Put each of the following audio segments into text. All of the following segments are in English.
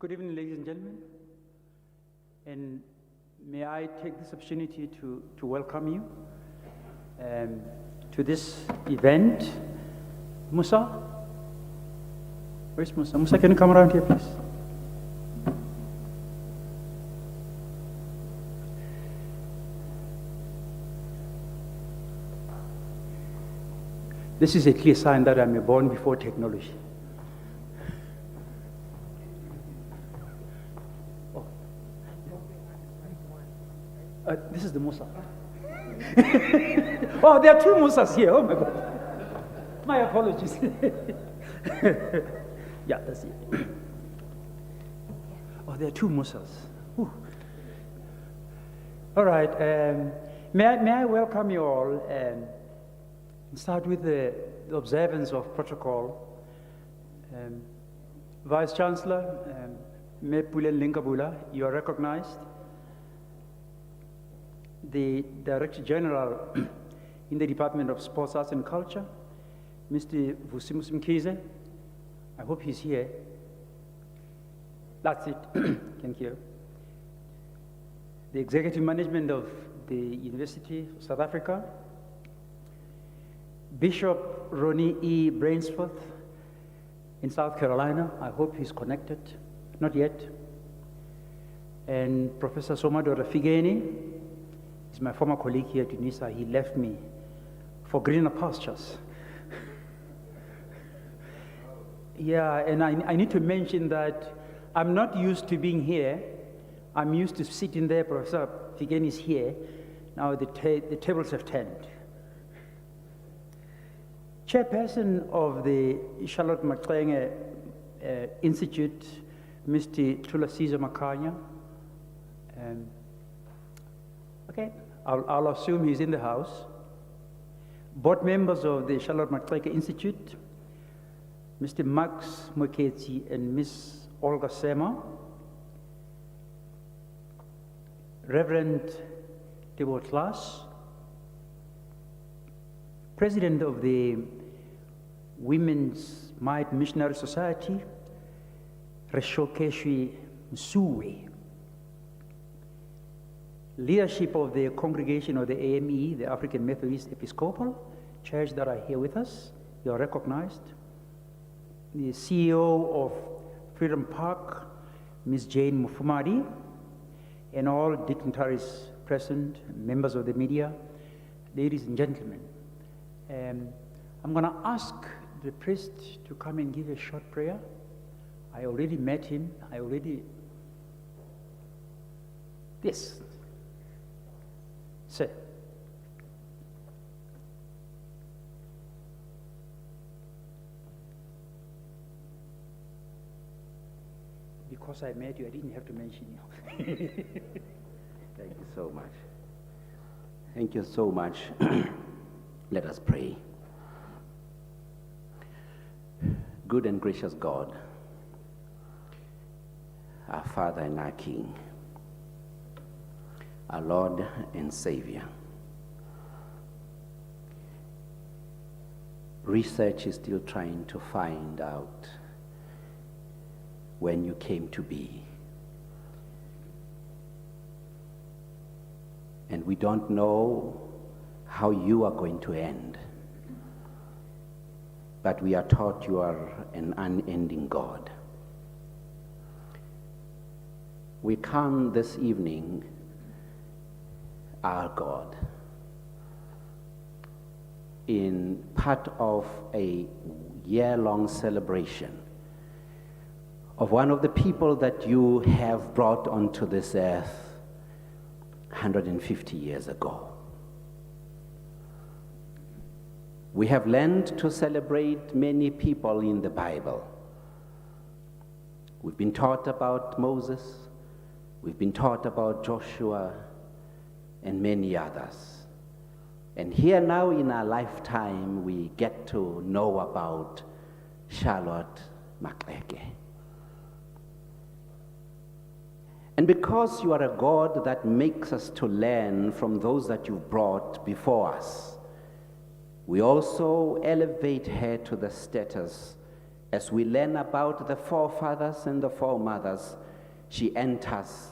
Good evening, ladies and gentlemen. And may I take this opportunity to welcome you to this event. Musa? Where's Musa? Musa, can you come around here, please? This is a clear sign that I'm born before technology. This is the Musa. Oh, there are two Musas here. Oh my God. My apologies. Yeah, that's it. Oh, there are two Musas. Whew. All right. May I welcome you all and start with the observance of protocol. Vice Chancellor, Mepulen Linkabula, you are recognized. The Director General in the Department of Sports, Arts and Culture, Mr. Vusimus Mkhize. I hope he's here. That's it. Thank you. The Executive Management of the University of South Africa, Bishop Ronnie E. Brainsforth in South Carolina. I hope he's connected. Not yet. And Professor Somadora Rafigeni. He's my former colleague here at UNISA. He left me for greener pastures. Yeah, and I need to mention that I'm not used to being here. I'm used to sitting there. Professor Figeni is here. Now the tables have turned. Chairperson of the Charlotte Maxeke Institute, Mr. Tulasizo Makanya. Okay, I'll assume he's in the house. Board members of the Charlotte Maxeke Institute, Mr. Max Moketsi and Ms. Olga Sema, Reverend Tebo Tlas, President of the Women's Might Missionary Society, Reshokeshwi Msuwe, leadership of the congregation of the AME, the African Methodist Episcopal Church that are here with us, you are recognized. The CEO of Freedom Park, Ms. Jane Mufumadi, and all dignitaries present, members of the media, ladies and gentlemen. I'm going to ask the priest to come and give a short prayer. I already met him. Yes. Sir. Because I met you, I didn't have to mention you. Thank you so much. Thank you so much. Let us pray. Good and gracious God, our Father and our King, our Lord and Savior. Research is still trying to find out when you came to be. And we don't know how you are going to end. But we are taught you are an unending God. We come this evening, our God, in part of a year-long celebration of one of the people that you have brought onto this earth 150 years ago. We have learned to celebrate many people in the Bible. We've been taught about Moses, we've been taught about Joshua, and many others. And here now in our lifetime, we get to know about Charlotte Maxeke. And because you are a God that makes us to learn from those that you've brought before us, we also elevate her to the status As we learn about the forefathers and the foremothers, she enters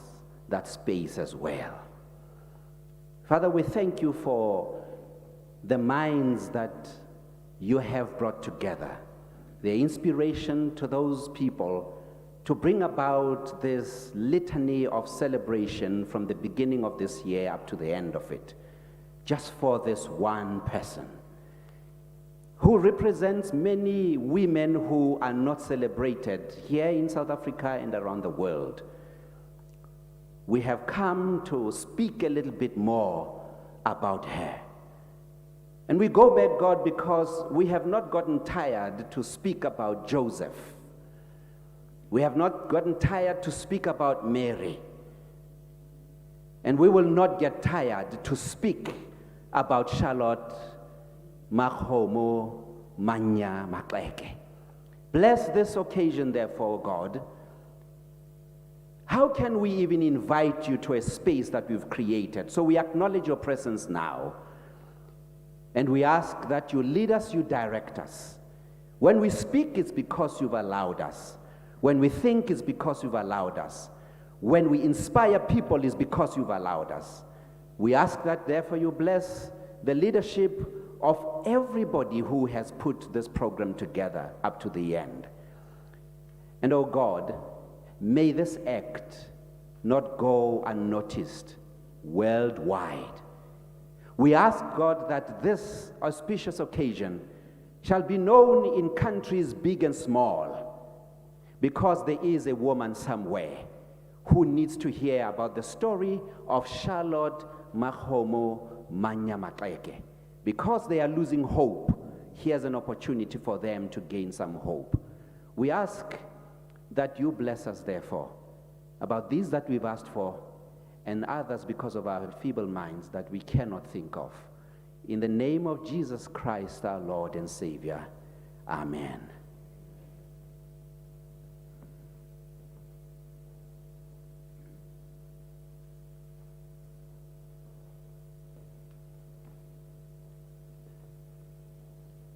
that space as well. Father, we thank you for the minds that you have brought together, the inspiration to those people to bring about this litany of celebration from the beginning of this year up to the end of it, just for this one person who represents many women who are not celebrated here in South Africa and around the world. We have come to speak a little bit more about her. And we go back, God, because we have not gotten tired to speak about Joseph. We have not gotten tired to speak about Mary. And we will not get tired to speak about Charlotte Makhomo Mannya-Maxeke. Bless this occasion, therefore, God. How can we even invite you to a space that we've created? So we acknowledge your presence now. And we ask that you lead us, you direct us. When we speak, it's because you've allowed us. When we think, it's because you've allowed us. When we inspire people, it's because you've allowed us. We ask that, therefore, you bless the leadership of everybody who has put this program together up to the end. And, oh God, may this act not go unnoticed worldwide. We ask, God, that this auspicious occasion shall be known in countries big and small, because there is a woman somewhere who needs to hear about the story of Charlotte Makhomo Mannya-Maxeke. Because they are losing hope, here's an opportunity for them to gain some hope. We ask that you bless us, therefore, about these that we've asked for, and others because of our feeble minds that we cannot think of. In the name of Jesus Christ, our Lord and Savior. Amen.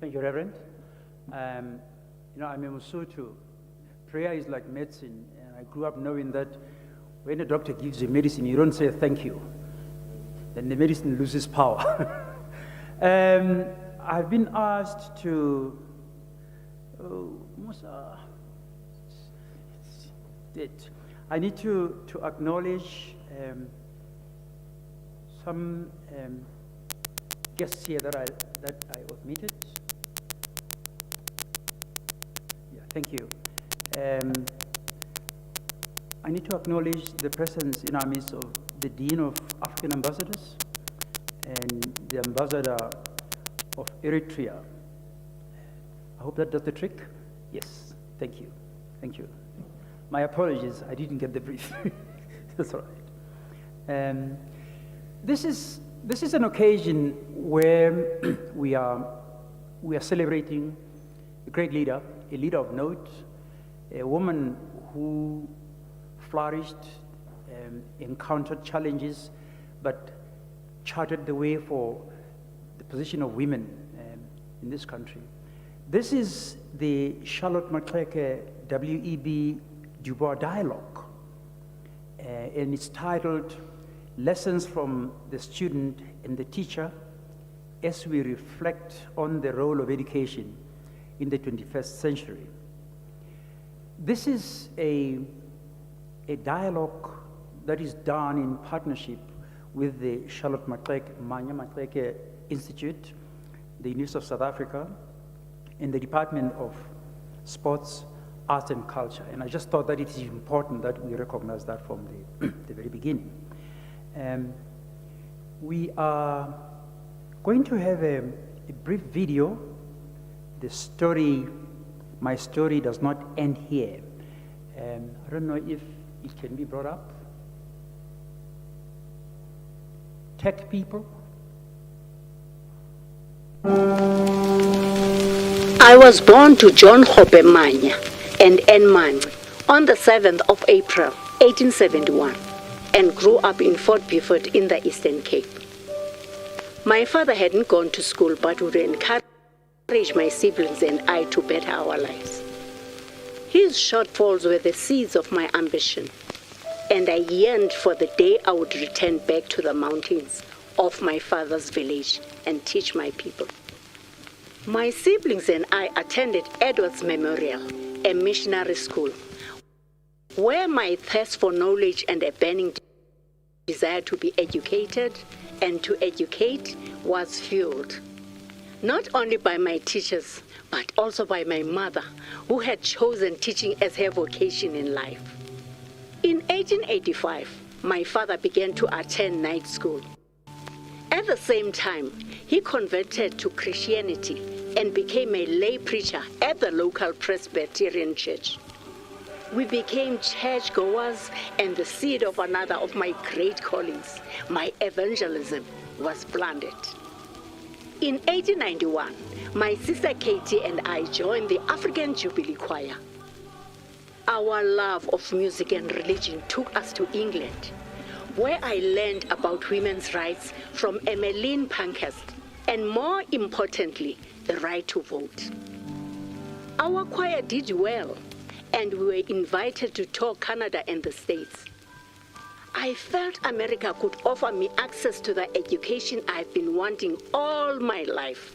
Thank you, Reverend. I'm a Mosotho. Prayer is like medicine, and I grew up knowing that when a doctor gives you medicine, you don't say thank you. Then the medicine loses power. I've been asked to, I need to acknowledge some guests here that I omitted. Yeah, thank you. I need to acknowledge the presence in our midst of the Dean of African Ambassadors and the Ambassador of Eritrea. I hope that does the trick. Yes, thank you. Thank you. My apologies, I didn't get the brief. That's all right. This is an occasion where we are celebrating a great leader, a leader of note, a woman who flourished, encountered challenges, but charted the way for the position of women in this country. This is the Charlotte Maxeke W.E.B. Du Bois Dialogue, and it's titled Lessons from the Student and the Teacher as we reflect on the role of education in the 21st century. This is a dialogue that is done in partnership with the Charlotte Mannya-Maxeke Institute, the University of South Africa, and the Department of Sports, Arts and Culture. And I just thought that it is important that we recognize that from the very beginning. We are going to have a brief video. The story, my story does not end here. I don't know if it can be brought up. Tech people. I was born to John Hope Manya and Anne Manwe on the 7th of April, 1871, and grew up in Fort Beaufort in the Eastern Cape. My father hadn't gone to school but would encourage my siblings and I to better our lives. His shortfalls were the seeds of my ambition, and I yearned for the day I would return back to the mountains of my father's village and teach my people. My siblings and I attended Edwards Memorial, a missionary school, where my thirst for knowledge and a burning desire to be educated and to educate was fueled, not only by my teachers, but also by my mother, who had chosen teaching as her vocation in life. In 1885, my father began to attend night school. At the same time, he converted to Christianity and became a lay preacher at the local Presbyterian church. We became churchgoers, and the seed of another of my great callings, my evangelism, was planted. In 1891, my sister Katie and I joined the African Jubilee Choir. Our love of music and religion took us to England, where I learned about women's rights from Emmeline Pankhurst, and more importantly, the right to vote. Our choir did well, and we were invited to tour Canada and the States. I felt America could offer me access to the education I've been wanting all my life.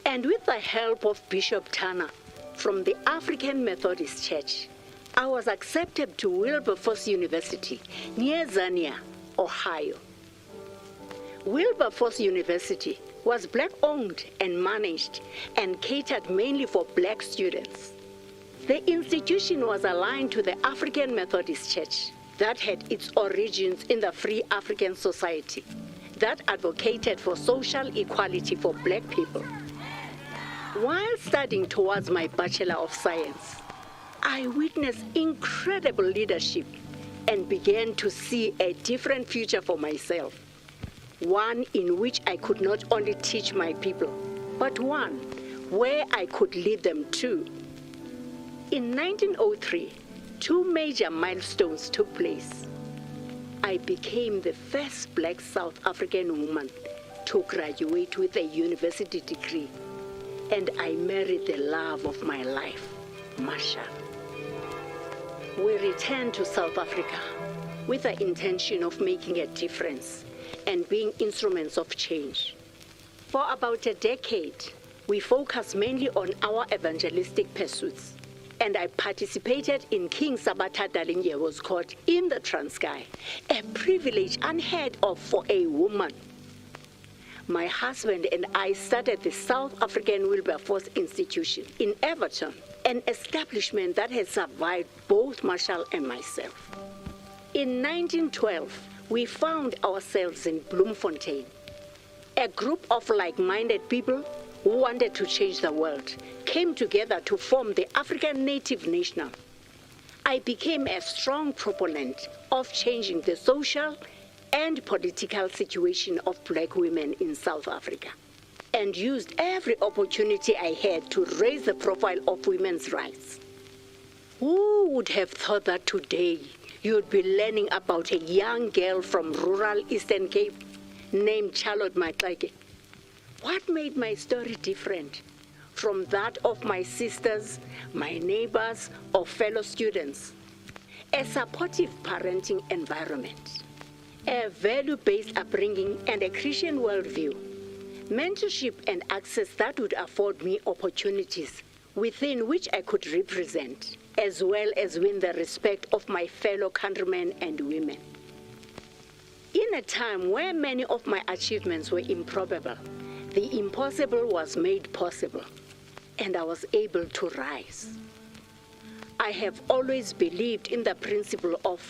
And with the help of Bishop Turner from the African Methodist Church, I was accepted to Wilberforce University near Xenia, Ohio. Wilberforce University was Black-owned and managed and catered mainly for Black students. The institution was aligned to the African Methodist Church that had its origins in the Free African Society that advocated for social equality for Black people. While studying towards my Bachelor of Science, I witnessed incredible leadership and began to see a different future for myself, one in which I could not only teach my people, but one where I could lead them too. In 1903, two major milestones took place. I became the first Black South African woman to graduate with a university degree, and I married the love of my life, Marshall. We returned to South Africa with the intention of making a difference and being instruments of change. For about a decade, we focused mainly on our evangelistic pursuits, and I participated in King Sabata Dalinyewo's court in the Transkei, a privilege unheard of for a woman. My husband and I started the South African Wilberforce Institution in Everton, an establishment that has survived both Marshall and myself. In 1912, we found ourselves in Bloemfontein. A group of like-minded people who wanted to change the world came together to form the African Native National. I became a strong proponent of changing the social and political situation of Black women in South Africa, and used every opportunity I had to raise the profile of women's rights. Who would have thought that today you'd be learning about a young girl from rural Eastern Cape named Mannya-Maxeke? What made my story different from that of my sisters, my neighbors, or fellow students? A supportive parenting environment, a value-based upbringing and a Christian worldview, mentorship and access that would afford me opportunities within which I could represent, as well as win the respect of my fellow countrymen and women. In a time where many of my achievements were improbable, the impossible was made possible, and I was able to rise. I have always believed in the principle of,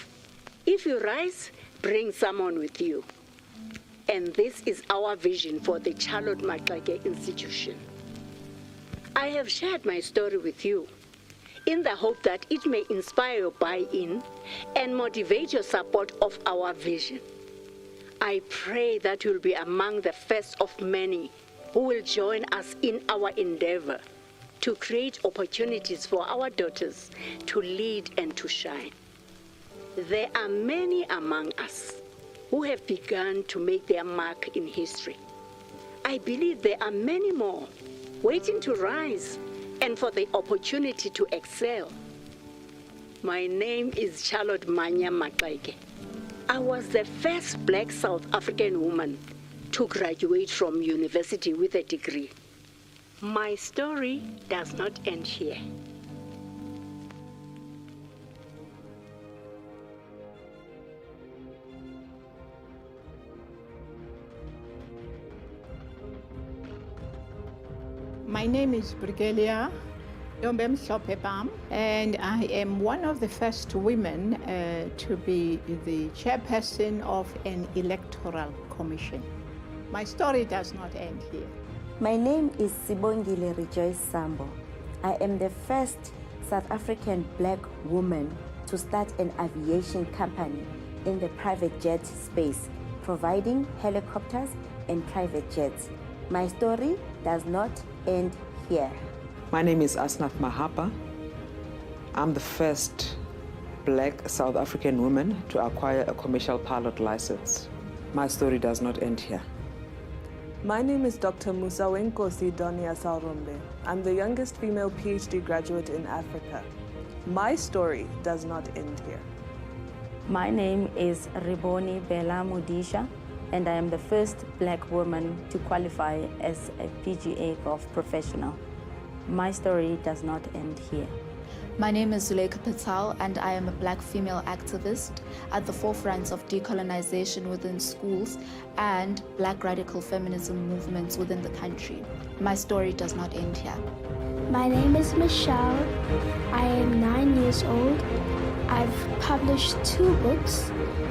if you rise, bring someone with you. And this is our vision for the Mannya-Maxeke Institution. I have shared my story with you in the hope that it may inspire your buy-in and motivate your support of our vision. I pray that you'll be among the first of many who will join us in our endeavor to create opportunities for our daughters to lead and to shine. There are many among us who have begun to make their mark in history. I believe there are many more waiting to rise and for the opportunity to excel. My name is Charlotte Mannya-Maxeke. I was the first black South African woman to graduate from university with a degree. My story does not end here. My name is Brael, and I am one of the first women to be the chairperson of an electoral commission. My story does not end here. My name is Sibongile Rejoice Sambo. I am the first South African black woman to start an aviation company in the private jet space, providing helicopters and private jets. My story does not end here. My name is Asnath Mahapa. I'm the first black South African woman to acquire a commercial pilot license. My story does not end here. My name is Dr. Musawenkosi Donia Salrombe. I'm the youngest female PhD graduate in Africa. My story does not end here. My name is Riboni Bella Mudisha, and I am the first black woman to qualify as a PGA golf professional. My story does not end here. My name is Zuleika Patel, and I am a black female activist at the forefront of decolonization within schools and black radical feminism movements within the country. My story does not end here. My name is Michelle. I am 9 years old. I've published 2 books,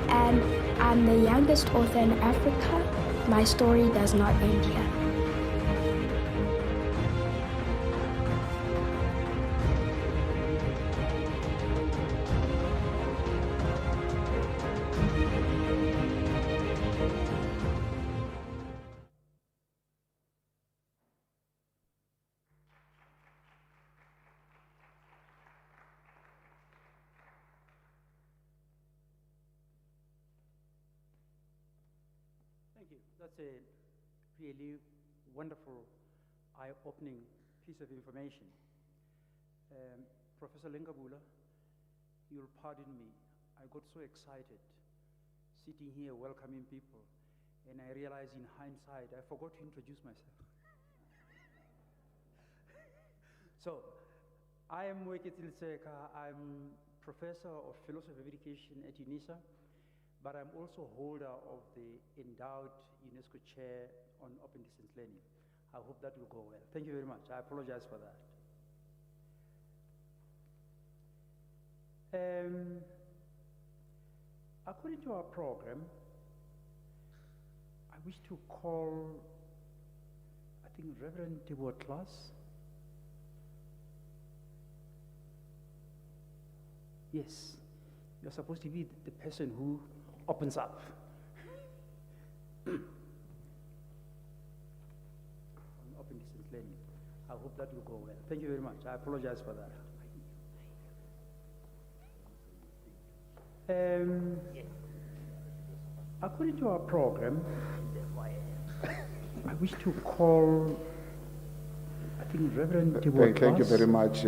and I'm the youngest author in Africa. My story does not end here. Thank you. That's a really wonderful, eye-opening piece of information. Professor Lengabula, you'll pardon me. I got so excited sitting here welcoming people, and I realized in hindsight I forgot to introduce myself. So, I am Weketil Seka. I'm professor of philosophy of education at UNISA, but I'm also holder of the endowed UNESCO chair on open distance learning. I hope that will go well. Thank you very much. I apologize for that. According to our program, I wish to call, I think, Reverend Tibor Klaas. Yes, you're supposed to be the person who opens up. On open distance learning. I hope that will go well. Thank you very much. I apologize for that. According to our program, I wish to call, I think, Reverend Tibor Klaas. Thank you very much,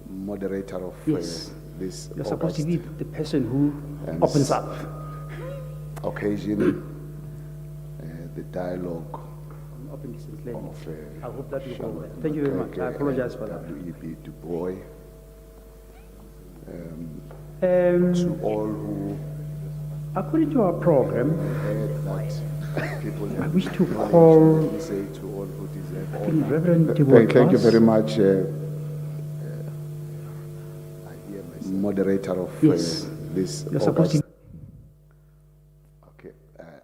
moderator of Yes. This You're supposed to August be the person who opens up. occasion, the dialogue On open distance learning. of I hope that will go well. Charlotte Thank you very much. I Maxeke apologize and for that. W.E.B. Du Bois, to all who According to our program, heard that people I have wish to knowledge, call, let me say to all who deserve I think, honor. Reverend Tibor Thank you Klaas. very much, moderator of Yes. this You're supposed August. to. Okay,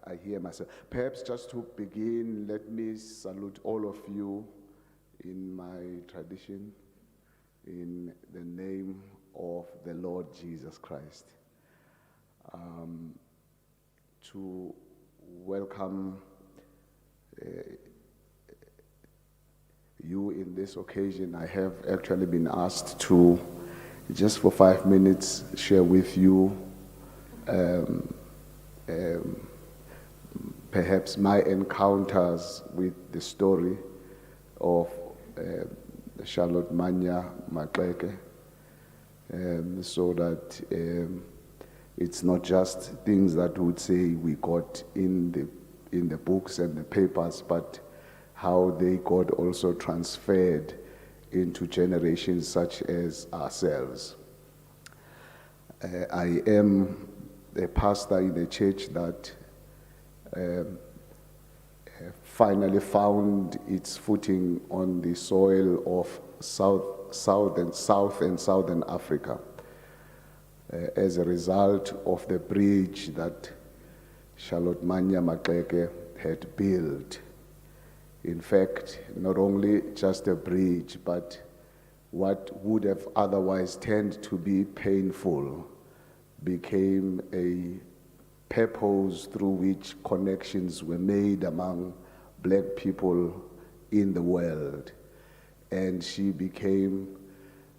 I hear myself. Perhaps just to begin, let me salute all of you in my tradition, in the name of the Lord Jesus Christ. To welcome you in this occasion, I have actually been asked to, just for 5 minutes, share with you perhaps my encounters with the story of Charlotte Mannya-Maxeke, so that it's not just things that would say we got in the books and the papers, but how they got also transferred into generations such as ourselves. I am a pastor in a church that finally found its footing on the soil of South and Southern Africa as a result of the bridge that Charlotte Mannya-Maxeke had built. In fact, not only just a bridge, but what would have otherwise tended to be painful became a purpose through which connections were made among black people in the world. And she became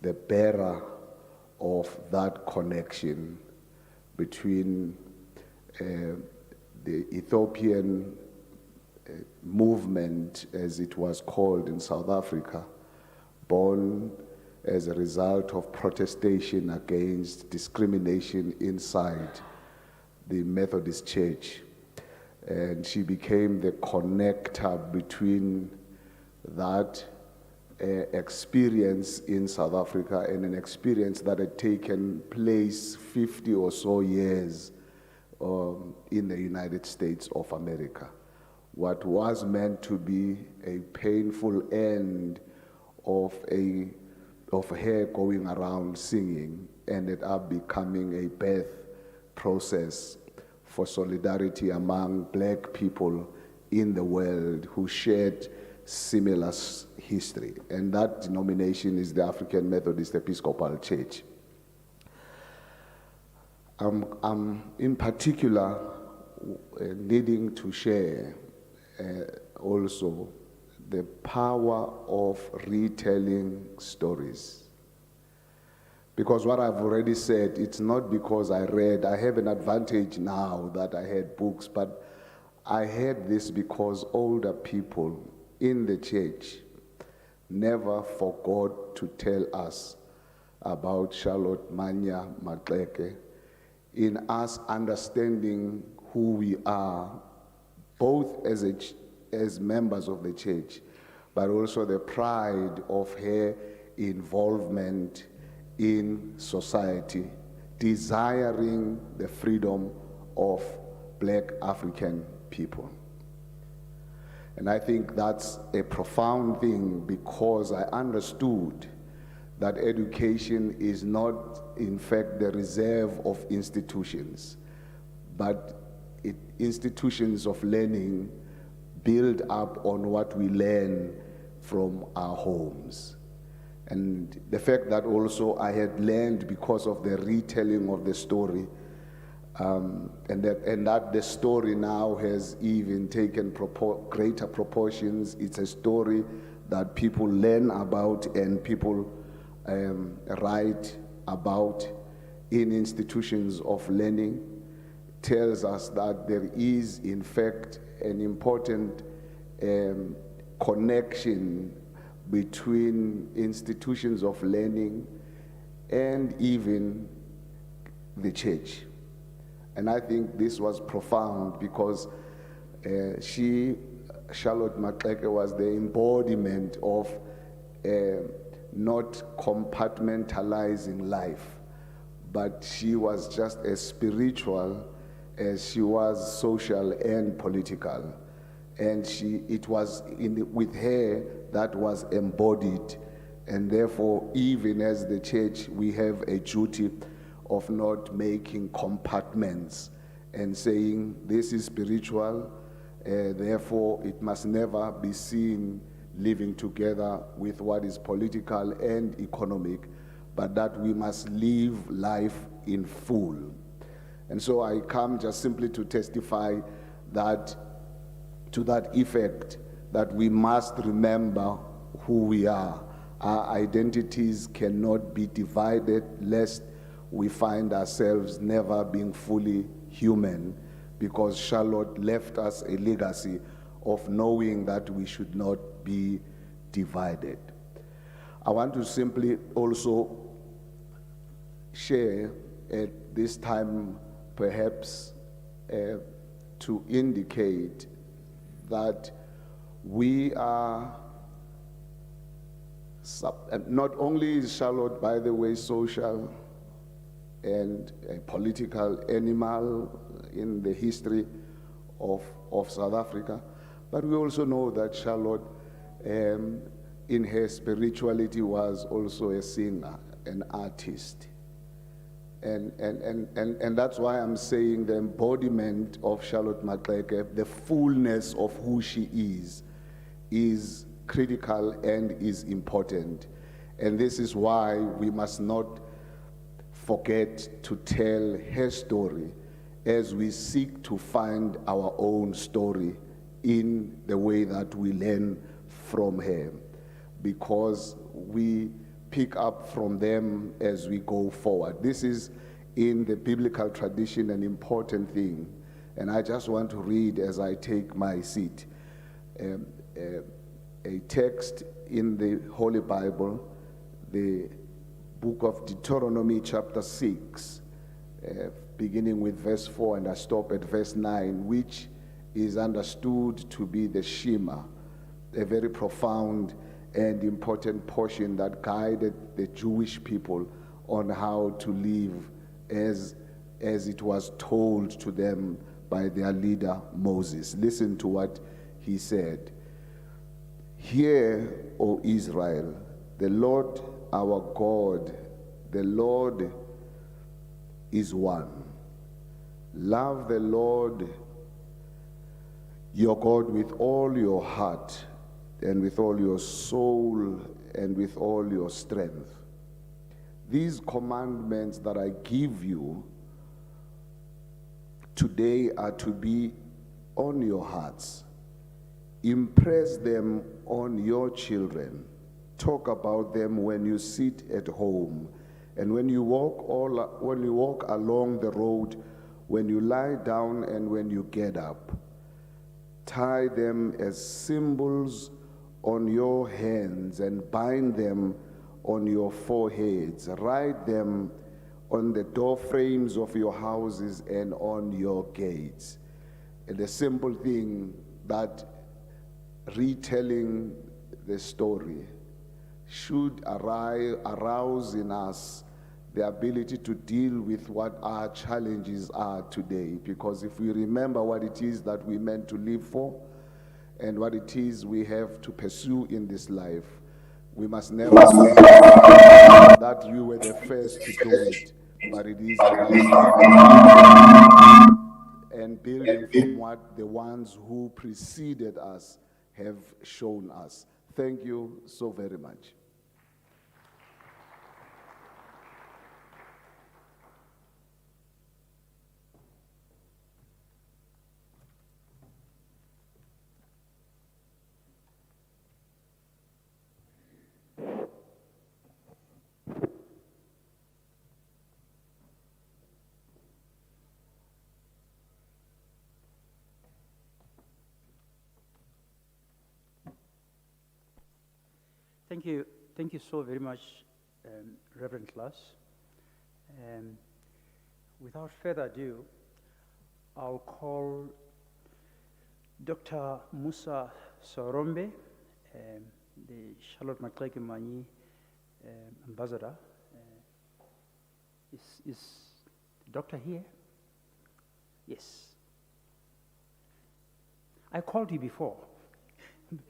the bearer of that connection between the Ethiopian movement, as it was called in South Africa, born as a result of protestation against discrimination inside the Methodist Church. And she became the connector between that experience in South Africa and an experience that had taken place 50 or so years in the United States of America. What was meant to be a painful end of her going around singing ended up becoming a birth process for solidarity among black people in the world who shared similar history. And that denomination is the African Methodist Episcopal Church. I'm in particular needing to share also the power of retelling stories. Because what I've already said, it's not because I have an advantage now that I had books, but I had this because older people in the church never forgot to tell us about Charlotte Mannya-Maxeke, in us understanding who we are, both as members of the church, but also the pride of her involvement in society, desiring the freedom of black African people. And I think that's a profound thing, because I understood that education is not, in fact, the reserve of institutions, but institutions of learning build up on what we learn from our homes. And the fact that also I had learned because of the retelling of the story, and that the story now has even taken greater proportions. It's a story that people learn about and people write about in institutions of learning, tells us that there is, in fact, an important connection between institutions of learning and even the church. And I think this was profound, because Charlotte Maxeke, was the embodiment of not compartmentalizing life, but she was just as spiritual as she was social and political. And it was with her that was embodied. And therefore, even as the church, we have a duty of not making compartments and saying this is spiritual, therefore it must never be seen living together with what is political and economic, but that we must live life in full. And so I come just simply to testify that, to that effect, that we must remember who we are. Our identities cannot be divided, lest we find ourselves never being fully human, because Charlotte left us a legacy of knowing that we should not be divided. I want to simply also share at this time, perhaps, to indicate that we are not only is Charlotte, by the way, social and a political animal in the history of South Africa, but we also know that Charlotte, in her spirituality, was also a singer, an artist. And that's why I'm saying the embodiment of Charlotte Maxeke, the fullness of who she is critical and is important. And this is why we must not forget to tell her story as we seek to find our own story in the way that we learn from her, because we pick up from them as we go forward. This is, in the biblical tradition, an important thing. And I just want to read as I take my seat a text in the Holy Bible, the book of Deuteronomy chapter 6, beginning with verse 4, and I stop at verse 9, which is understood to be the Shema, a very profound and important portion that guided the Jewish people on how to live as it was told to them by their leader Moses. Listen to what he said. Hear, O Israel, the Lord our God, the Lord is one. Love the Lord your God with all your heart and with all your soul and with all your strength. These commandments that I give you today are to be on your hearts. Impress them on your children. Talk about them when you sit at home and when you walk along the road, when you lie down and when you get up. Tie them as symbols on your hands and bind them on your foreheads. Write them on the door frames of your houses and on your gates. And the simple thing that retelling the story should arouse in us the ability to deal with what our challenges are today. Because if we remember what it is that we meant to live for and what it is we have to pursue in this life, we must never say that you were the first to do it, but it is about and building from what the ones who preceded us have shown us. Thank you so very much. Thank you so very much, Reverend Klaas. Without further ado, I'll call Dr. Musa Sorombe, the Charlotte Maxeke Manyi ambassador. Is the doctor here? Yes. I called you before.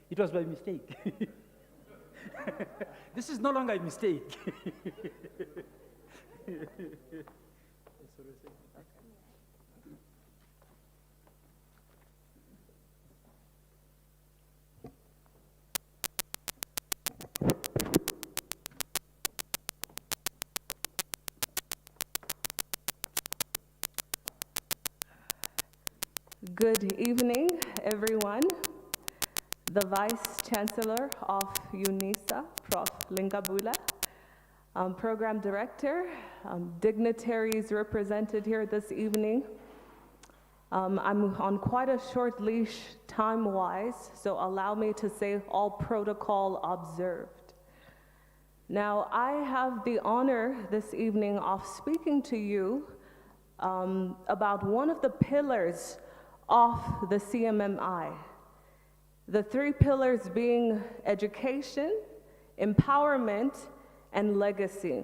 It was by mistake. This is no longer a mistake. Good evening, everyone. The Vice Chancellor of UNISA, Prof. Lingabula, Program Director, dignitaries represented here this evening. I'm on quite a short leash time-wise, so allow me to say all protocol observed. Now, I have the honor this evening of speaking to you about one of the pillars of the CMMI. The three pillars being education, empowerment, and legacy.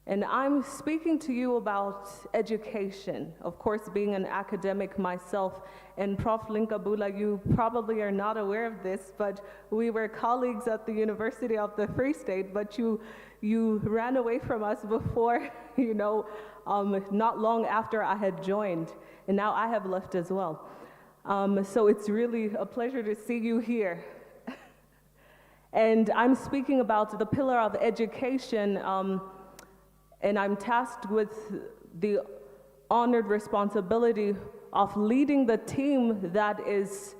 And I'm speaking to you about education, of course, being an academic myself. And Prof. Linkabula, you probably are not aware of this, but we were colleagues at the University of the Free State, but you ran away from us before, not long after I had joined, and now I have left as well. So it's really a pleasure to see you here. And I'm speaking about the pillar of education, and I'm tasked with the honored responsibility of leading the team that is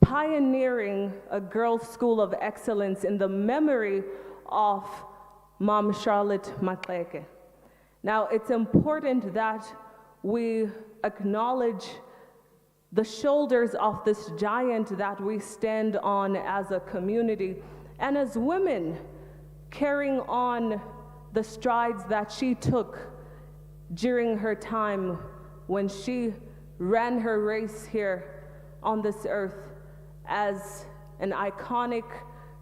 pioneering a girls' school of excellence in the memory of Mom Charlotte Maxeke. Now, it's important that we acknowledge the shoulders of this giant that we stand on as a community, and as women carrying on the strides that she took during her time when she ran her race here on this earth as an iconic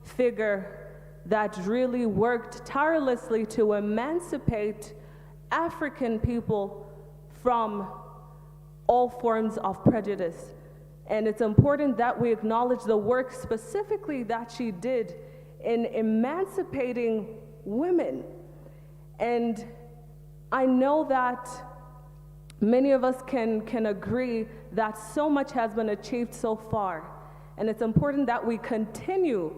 figure that really worked tirelessly to emancipate African people from all forms of prejudice. And it's important that we acknowledge the work specifically that she did in emancipating women. And I know that many of us can agree that so much has been achieved so far. And it's important that we continue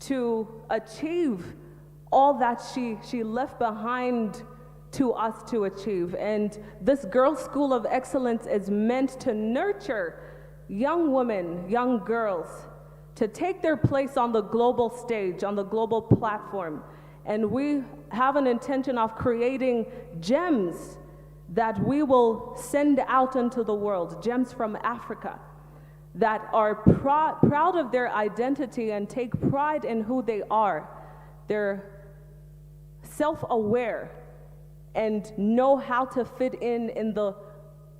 to achieve all that she left behind to us to achieve. And this Girls' School of Excellence is meant to nurture young women, young girls, to take their place on the global stage, on the global platform. And we have an intention of creating gems that we will send out into the world, gems from Africa, that are proud of their identity and take pride in who they are. They're self-aware and know how to fit in the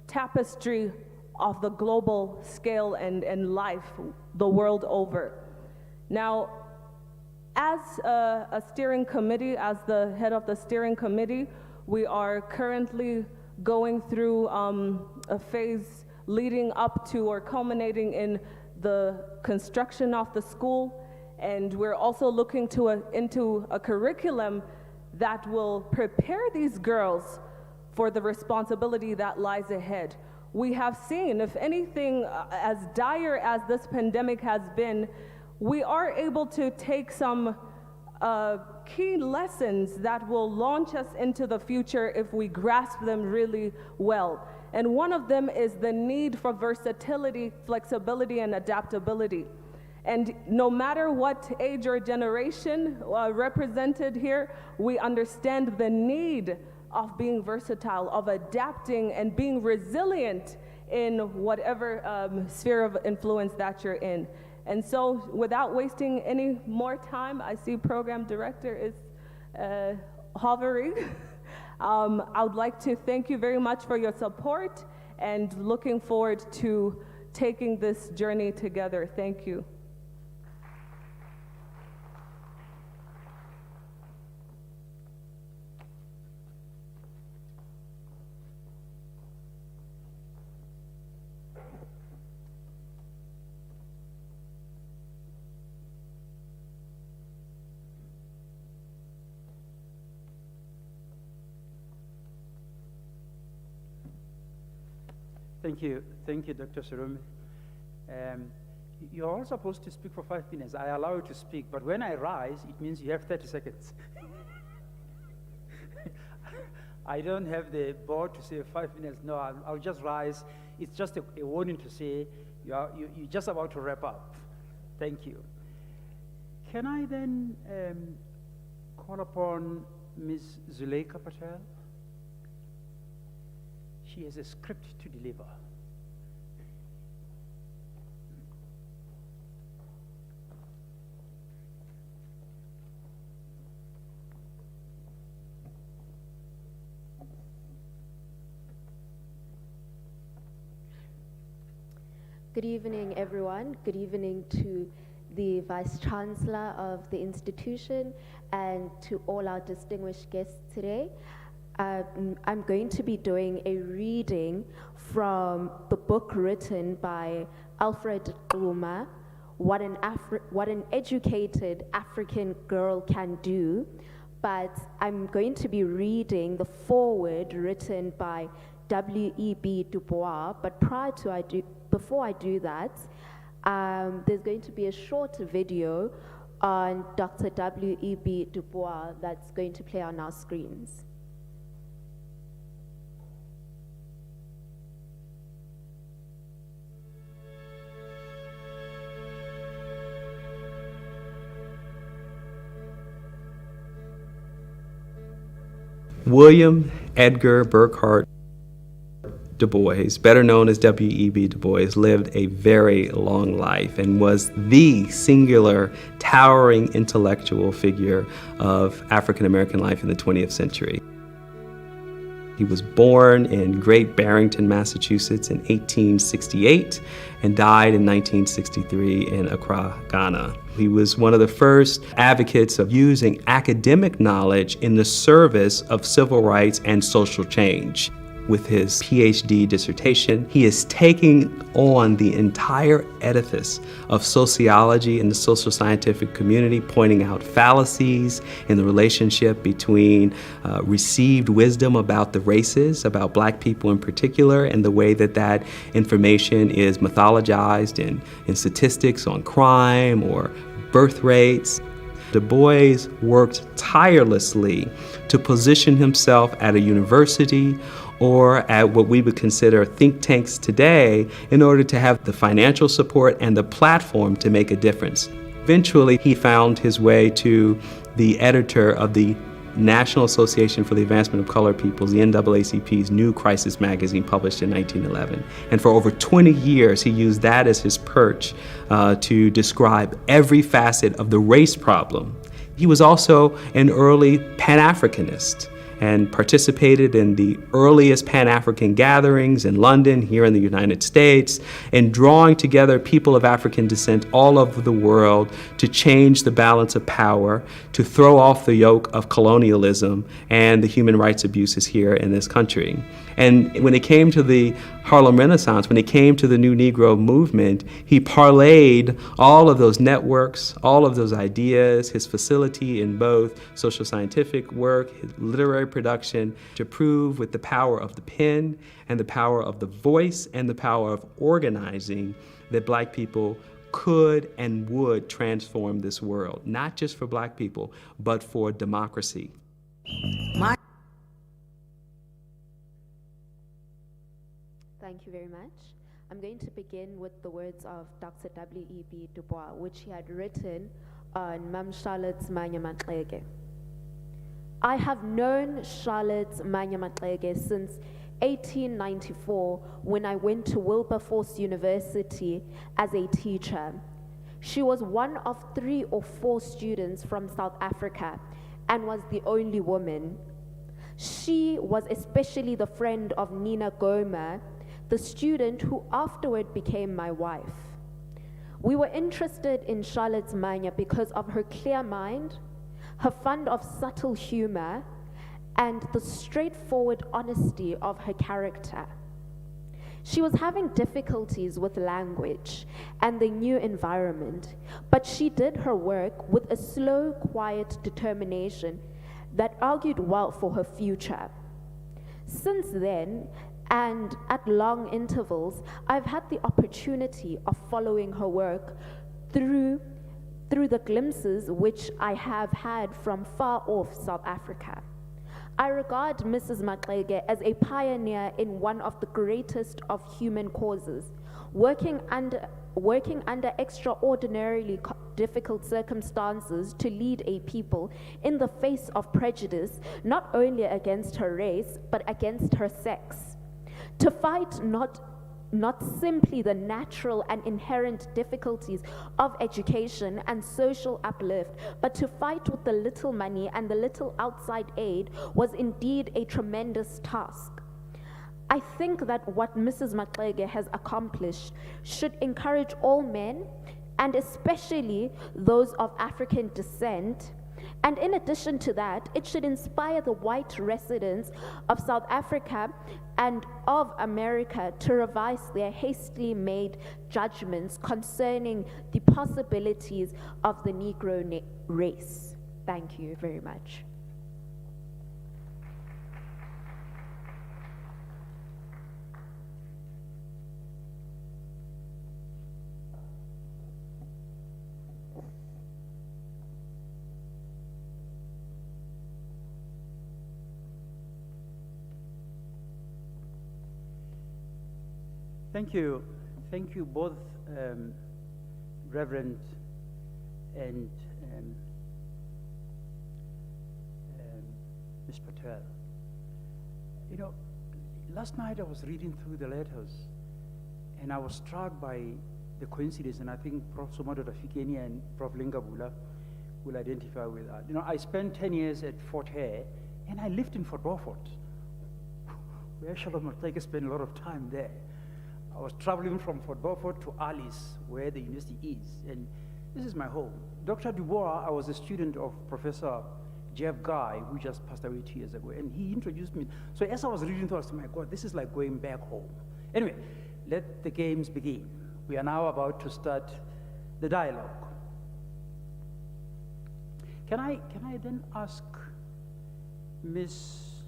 tapestry of the global scale and life the world over. Now, as a steering committee, as the head of the steering committee, we are currently going through a phase leading up to or culminating in the construction of the school, and we're also looking into a curriculum that will prepare these girls for the responsibility that lies ahead. We have seen, if anything, as dire as this pandemic has been, we are able to take some key lessons that will launch us into the future if we grasp them really well. And one of them is the need for versatility, flexibility, and adaptability. And no matter what age or generation represented here, we understand the need of being versatile, of adapting and being resilient in whatever sphere of influence that you're in. And so without wasting any more time, I see program director is hovering. I would like to thank you very much for your support and looking forward to taking this journey together. Thank you. Thank you, Dr. Sarumi. You're all supposed to speak for 5 minutes. I allow you to speak, but when I rise, it means you have 30 seconds. I don't have the board to say 5 minutes. No, I'll just rise. It's just a warning to say you're just about to wrap up. Thank you. Can I then call upon Ms. Zuleika Patel? She has a script to deliver. Good evening, everyone. Good evening to the Vice Chancellor of the institution and to all our distinguished guests today. I'm going to be doing a reading from the book written by Alfred Xuma, What an Educated African Girl Can Do, but I'm going to be reading the foreword written by W.E.B. Du Bois, but before I do that, there's going to be a short video on Dr. W.E.B. Du Bois that's going to play on our screens. William Edgar Burkhart Du Bois, better known as W.E.B. Du Bois, lived a very long life and was the singular, towering intellectual figure of African American life in the 20th century. He was born in Great Barrington, Massachusetts in 1868 and died in 1963 in Accra, Ghana. He was one of the first advocates of using academic knowledge in the service of civil rights and social change. With his PhD dissertation, he is taking on the entire edifice of sociology and the social scientific community, pointing out fallacies in the relationship between received wisdom about the races, about Black people in particular, and the way that that information is mythologized in statistics on crime or birth rates. Du Bois worked tirelessly to position himself at a university or at what we would consider think tanks today in order to have the financial support and the platform to make a difference. Eventually, he found his way to the editor of the National Association for the Advancement of Colored Peoples, the NAACP's New Crisis magazine, published in 1911. And for over 20 years, he used that as his perch to describe every facet of the race problem. He was also an early Pan-Africanist and participated in the earliest Pan-African gatherings in London, here in the United States, and drawing together people of African descent all over the world to change the balance of power, to throw off the yoke of colonialism and the human rights abuses here in this country. And when it came to the Harlem Renaissance, when it came to the New Negro movement, he parlayed all of those networks, all of those ideas, his facility in both social scientific work, his literary production, to prove with the power of the pen and the power of the voice and the power of organizing that Black people could and would transform this world, not just for Black people, but for democracy. Thank you very much. I'm going to begin with the words of Dr. W.E.B. Du Bois, which he had written on Mam Charlotte's Mannya-Maxeke. I have known Charlotte Mannya-Maxeke since 1894 when I went to Wilberforce University as a teacher. She was one of 3 or 4 students from South Africa and was the only woman. She was especially the friend of Nina Goma, the student who afterward became my wife. We were interested in Charlotte's Mannya because of her clear mind, her fund of subtle humor, and the straightforward honesty of her character. She was having difficulties with language and the new environment, but she did her work with a slow, quiet determination that argued well for her future. Since then, and at long intervals, I've had the opportunity of following her work through the glimpses which I have had from far off South Africa. I regard Mrs. Maxeke as a pioneer in one of the greatest of human causes, working under extraordinarily difficult circumstances to lead a people in the face of prejudice, not only against her race, but against her sex. To fight not simply the natural and inherent difficulties of education and social uplift, but to fight with the little money and the little outside aid was indeed a tremendous task. I think that what Mrs. Maxeke has accomplished should encourage all men, and especially those of African descent. And in addition to that, it should inspire the white residents of South Africa and of America to revise their hastily made judgments concerning the possibilities of the Negro race. Thank you very much. Thank you both, Reverend and Ms. Patel. You know, last night I was reading through the letters, and I was struck by the coincidence, and I think Prof. Somadoda Fikeni and Prof. Lingabula will identify with that. You know, I spent 10 years at Fort Hare, and I lived in Fort Beaufort, where Charlotte Maxeke spent a lot of time there. I was traveling from Fort Beaufort to Alice, where the university is, and this is my home. Dr. Dubois, I was a student of Professor Jeff Guy, who just passed away 2 years ago, and he introduced me. So as I was reading through, I was like, my God, this is like going back home. Anyway, let the games begin. We are now about to start the dialogue. Can I then ask Ms.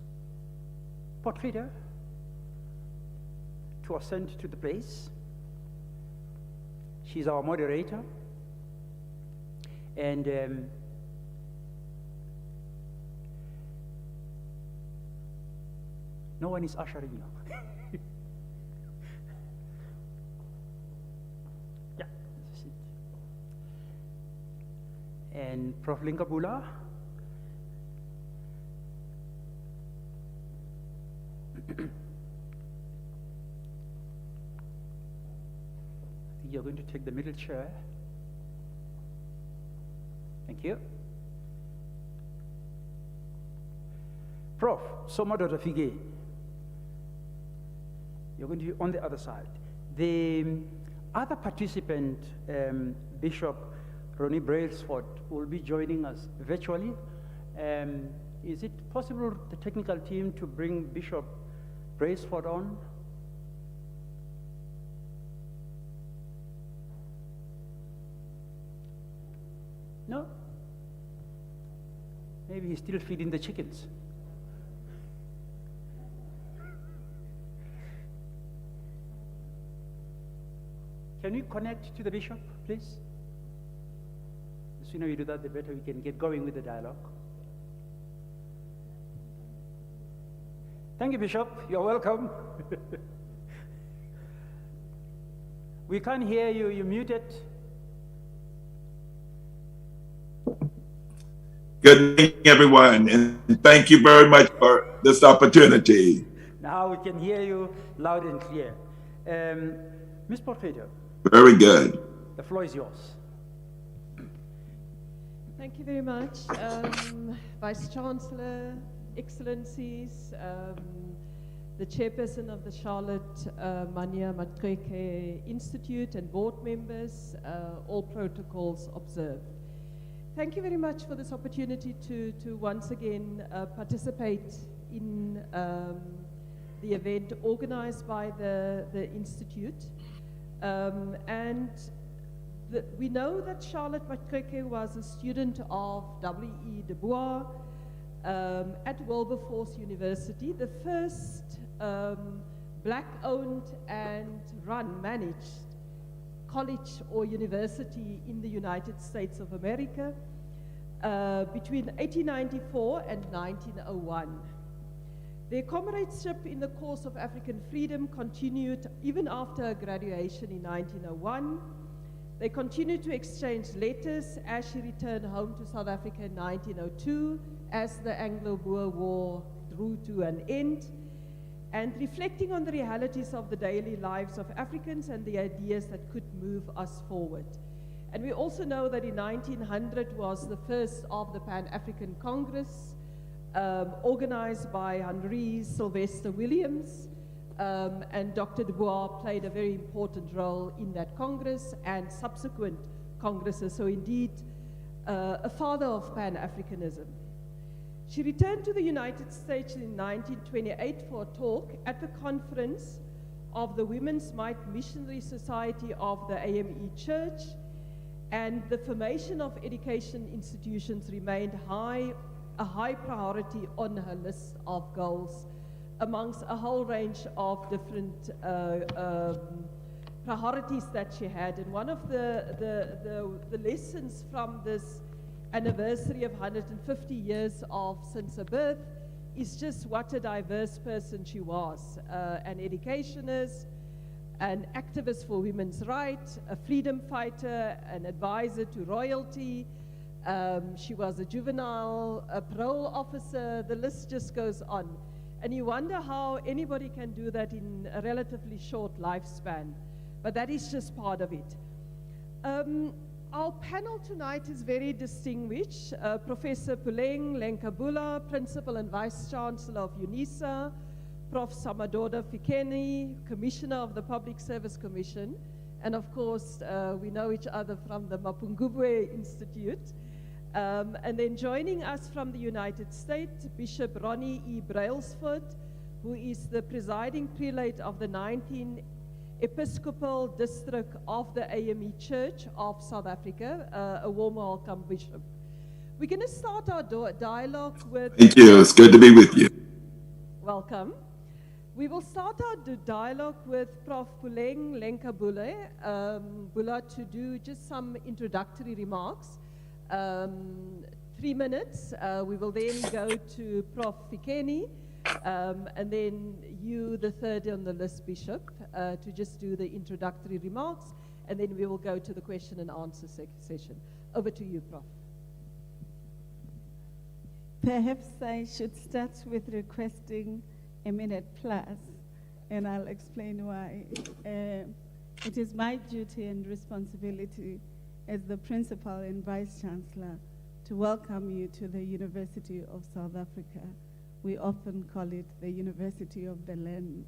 Potgieter to ascend to the place? She's our moderator. And no one is ushering you. Yeah, this is it. And Prof. Lingabula. You're going to take the middle chair. Thank you. Prof. Somadoda Fige, you're going to be on the other side. The other participant, Bishop Ronnie Brailsford, will be joining us virtually. Is it possible, the technical team, to bring Bishop Brailsford on? No? Maybe he's still feeding the chickens. Can we connect to the bishop, please? The sooner we do that, the better we can get going with the dialogue. Thank you, Bishop. You're welcome. We can't hear you. You're muted. Good evening, everyone, and thank you very much for this opportunity. Now we can hear you loud and clear. Ms. Potgieter. Very good. The floor is yours. Thank you very much. Vice Chancellor, Excellencies, the Chairperson of the Charlotte Mannya-Maxeke Institute and board members, all protocols observed. Thank you very much for this opportunity to once again participate in the event organized by the Institute. We know that Charlotte Maxeke was a student of W.E.B at Wilberforce University, the first black-owned and managed college or university in the United States of America between 1894 and 1901. Their comradeship in the cause of African freedom continued even after graduation in 1901. They continued to exchange letters as she returned home to South Africa in 1902 as the Anglo-Boer War drew to an end, and reflecting on the realities of the daily lives of Africans and the ideas that could move us forward. And we also know that in 1900 was the first of the Pan-African Congress, organized by Henry Sylvester Williams, and Dr. Du Bois played a very important role in that Congress and subsequent Congresses, so indeed a father of Pan-Africanism. She returned to the United States in 1928 for a talk at the conference of the Women's Might Missionary Society of the AME Church, and the formation of education institutions remained a high priority on her list of goals amongst a whole range of different priorities that she had. And one of the lessons from this anniversary of 150 years since her birth is just what a diverse person she was. An educationist, an activist for women's rights, a freedom fighter, an advisor to royalty. She was a juvenile, a parole officer, the list just goes on. And you wonder how anybody can do that in a relatively short lifespan. But that is just part of it. Our panel tonight is very distinguished. Professor Puleng Lenkabula, Principal and Vice Chancellor of UNISA, Prof. Samadoda Fikeni, Commissioner of the Public Service Commission, and of course, we know each other from the Mapungubwe Institute. And then joining us from the United States, Bishop Ronnie E. Brailsford, who is the presiding prelate of the 19th Episcopal District of the AME Church of South Africa. A warm welcome, Bishop. We're going to start our dialogue with... Thank you. It's good to be with you. Welcome. We will start our dialogue with Prof. Puleng Lenkabula to do just some introductory remarks. 3 minutes. We will then go to Prof. Fikeni, and then you, the third on the list, Bishop, to just do the introductory remarks, and then we will go to the question and answer session. Over to you, Prof. Perhaps I should start with requesting a minute plus, and I'll explain why. It is my duty and responsibility as the Principal and Vice Chancellor to welcome you to the University of South Africa. We often call it the University of the Land,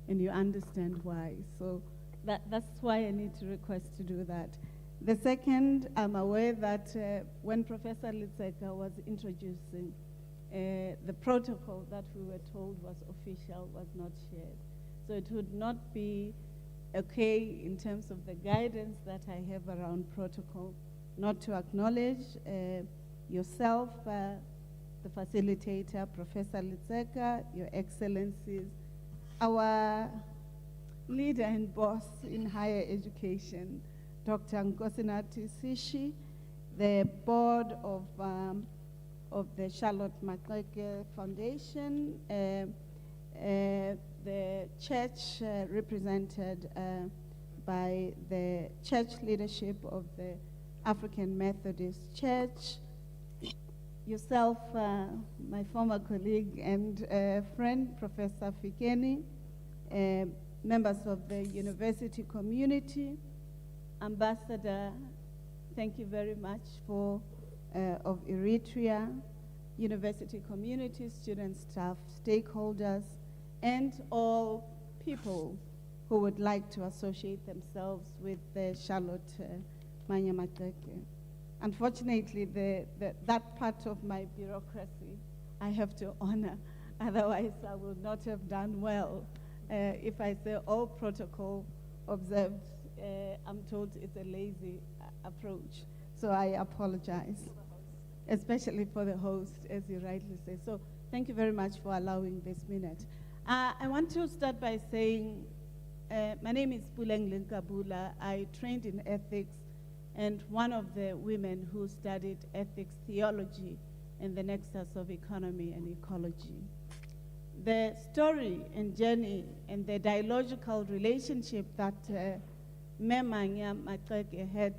and you understand why. So that's why I need to request to do that. The second, I'm aware that when Professor Litseka was introducing the protocol that we were told was official was not shared. So it would not be okay in terms of the guidance that I have around protocol, not to acknowledge yourself, the facilitator, Professor Litseka, Your Excellencies, our leader and boss in higher education, Dr. Nkosinathi Sishi, the board of the Charlotte Maxeke Foundation, the church represented by the church leadership of the African Methodist Church, yourself, my former colleague and friend, Professor Fikeni, members of the university community, Ambassador, thank you very much of Eritrea, university community, student staff, stakeholders, and all people who would like to associate themselves with the Charlotte Mannya-Maxeke. Unfortunately, that part of my bureaucracy I have to honor, otherwise I would not have done well. If I say all protocol observed, I'm told it's a lazy approach. So I apologize, especially for the host, as you rightly say. So thank you very much for allowing this minute. I want to start by saying, my name is Puleng Lenkabula. I trained in ethics, and one of the women who studied ethics theology and the nexus of economy and ecology. The story and journey and the dialogical relationship that Mannya-Maxeke had,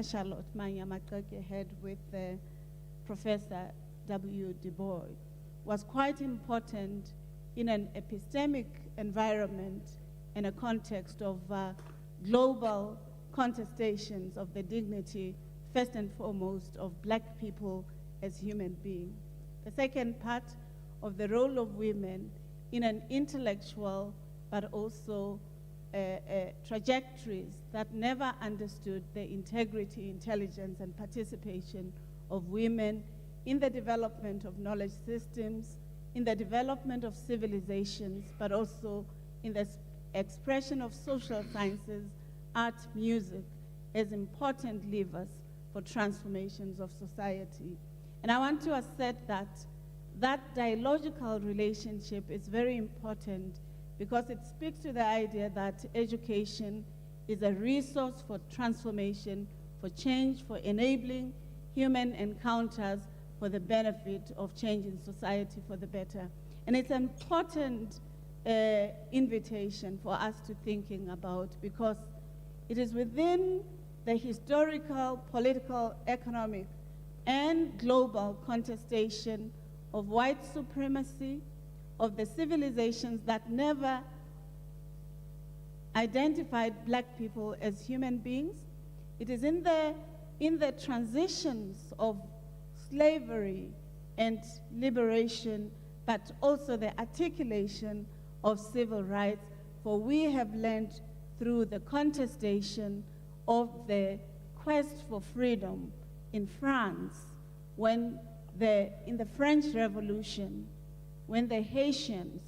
Charlotte Mannya-Maxeke had with Professor W.E.B. Du Bois was quite important in an epistemic environment in a context of global contestations of the dignity, first and foremost, of black people as human beings. The second part of the role of women in an intellectual but also trajectories that never understood the integrity, intelligence, and participation of women in the development of knowledge systems, in the development of civilizations, but also in the expression of social sciences, art, music, as important levers for transformations of society. And I want to assert that that dialogical relationship is very important because it speaks to the idea that education is a resource for transformation, for change, for enabling human encounters for the benefit of change in society for the better. And it's an important invitation for us to thinking about because it is within the historical, political, economic, and global contestation of white supremacy, of the civilizations that never identified black people as human beings. It is in the transitions of slavery and liberation, but also the articulation of civil rights, for we have learned through the contestation of the quest for freedom in France, when in the French Revolution, when the Haitians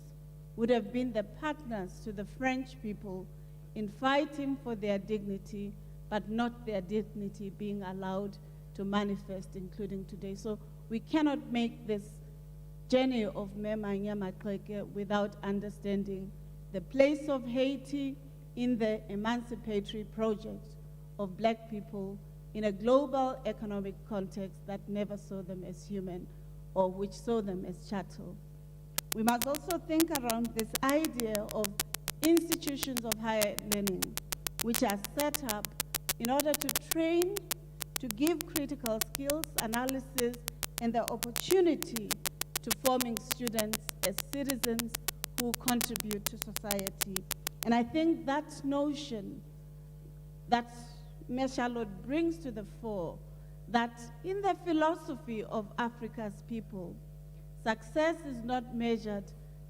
would have been the partners to the French people in fighting for their dignity, but not their dignity being allowed to manifest, including today. So we cannot make this journey of Mannya-Maxeke without understanding the place of Haiti in the emancipatory project of black people in a global economic context that never saw them as human or which saw them as chattel. We must also think around this idea of institutions of higher learning, which are set up in order to train, to give critical skills, analysis, and the opportunity to forming students as citizens who contribute to society. And I think that notion that Charlotte brings to the fore, that in the philosophy of Africa's people, success is not measured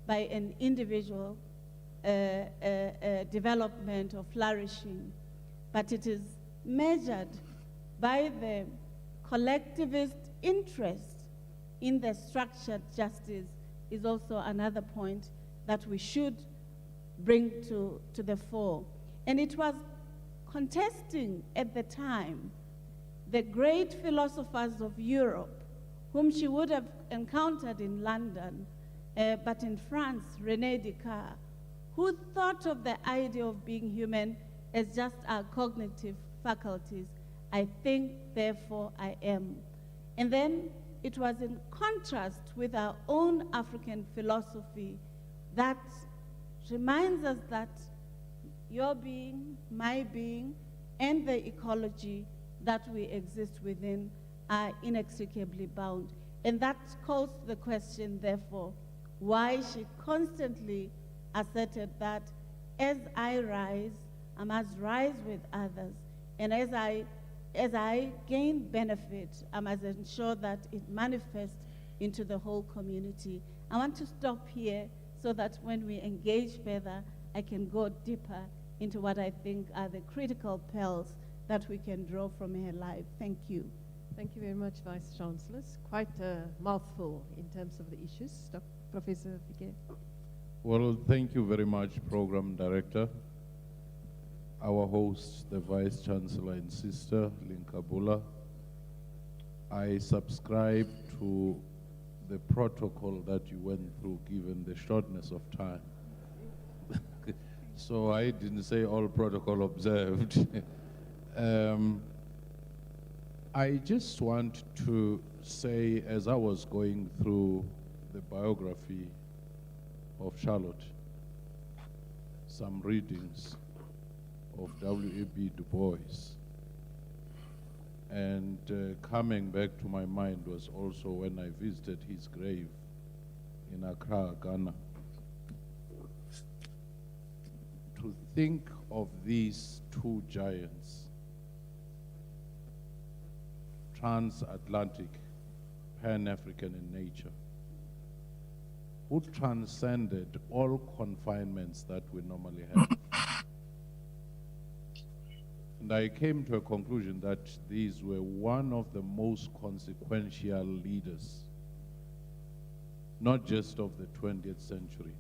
by an individual development or flourishing, but it is measured by the collectivist interest in the structured justice is also another point that we should bring to the fore. And it was contesting at the time the great philosophers of Europe, whom she would have encountered in London, but in France, René Descartes, who thought of the idea of being human as just our cognitive faculties. I think, therefore I am. And then it was in contrast with our own African philosophy that reminds us that your being, my being, and the ecology that we exist within are inextricably bound. And that calls to the question, therefore, why she constantly asserted that as I rise, I must rise with others. And as I gain benefit, I must ensure that it manifests into the whole community. I want to stop here so that when we engage further, I can go deeper into what I think are the critical pearls that we can draw from her life. Thank you. Thank you very much, Vice Chancellor. It's quite a mouthful in terms of the issues. Professor Vike. Well, thank you very much, Program Director. Our host, the Vice Chancellor and Sister, Linkabula. I subscribe to the protocol that you went through given the shortness of time. So I didn't say all protocol observed. I just want to say, as I was going through the biography of Charlotte, some readings of W.E.B. Du Bois, and coming back to my mind was also when I visited his grave in Accra, Ghana. To think of these two giants, transatlantic, Pan-African in nature, who transcended all confinements that we normally have. And I came to a conclusion that these were one of the most consequential leaders, not just of the 20th century,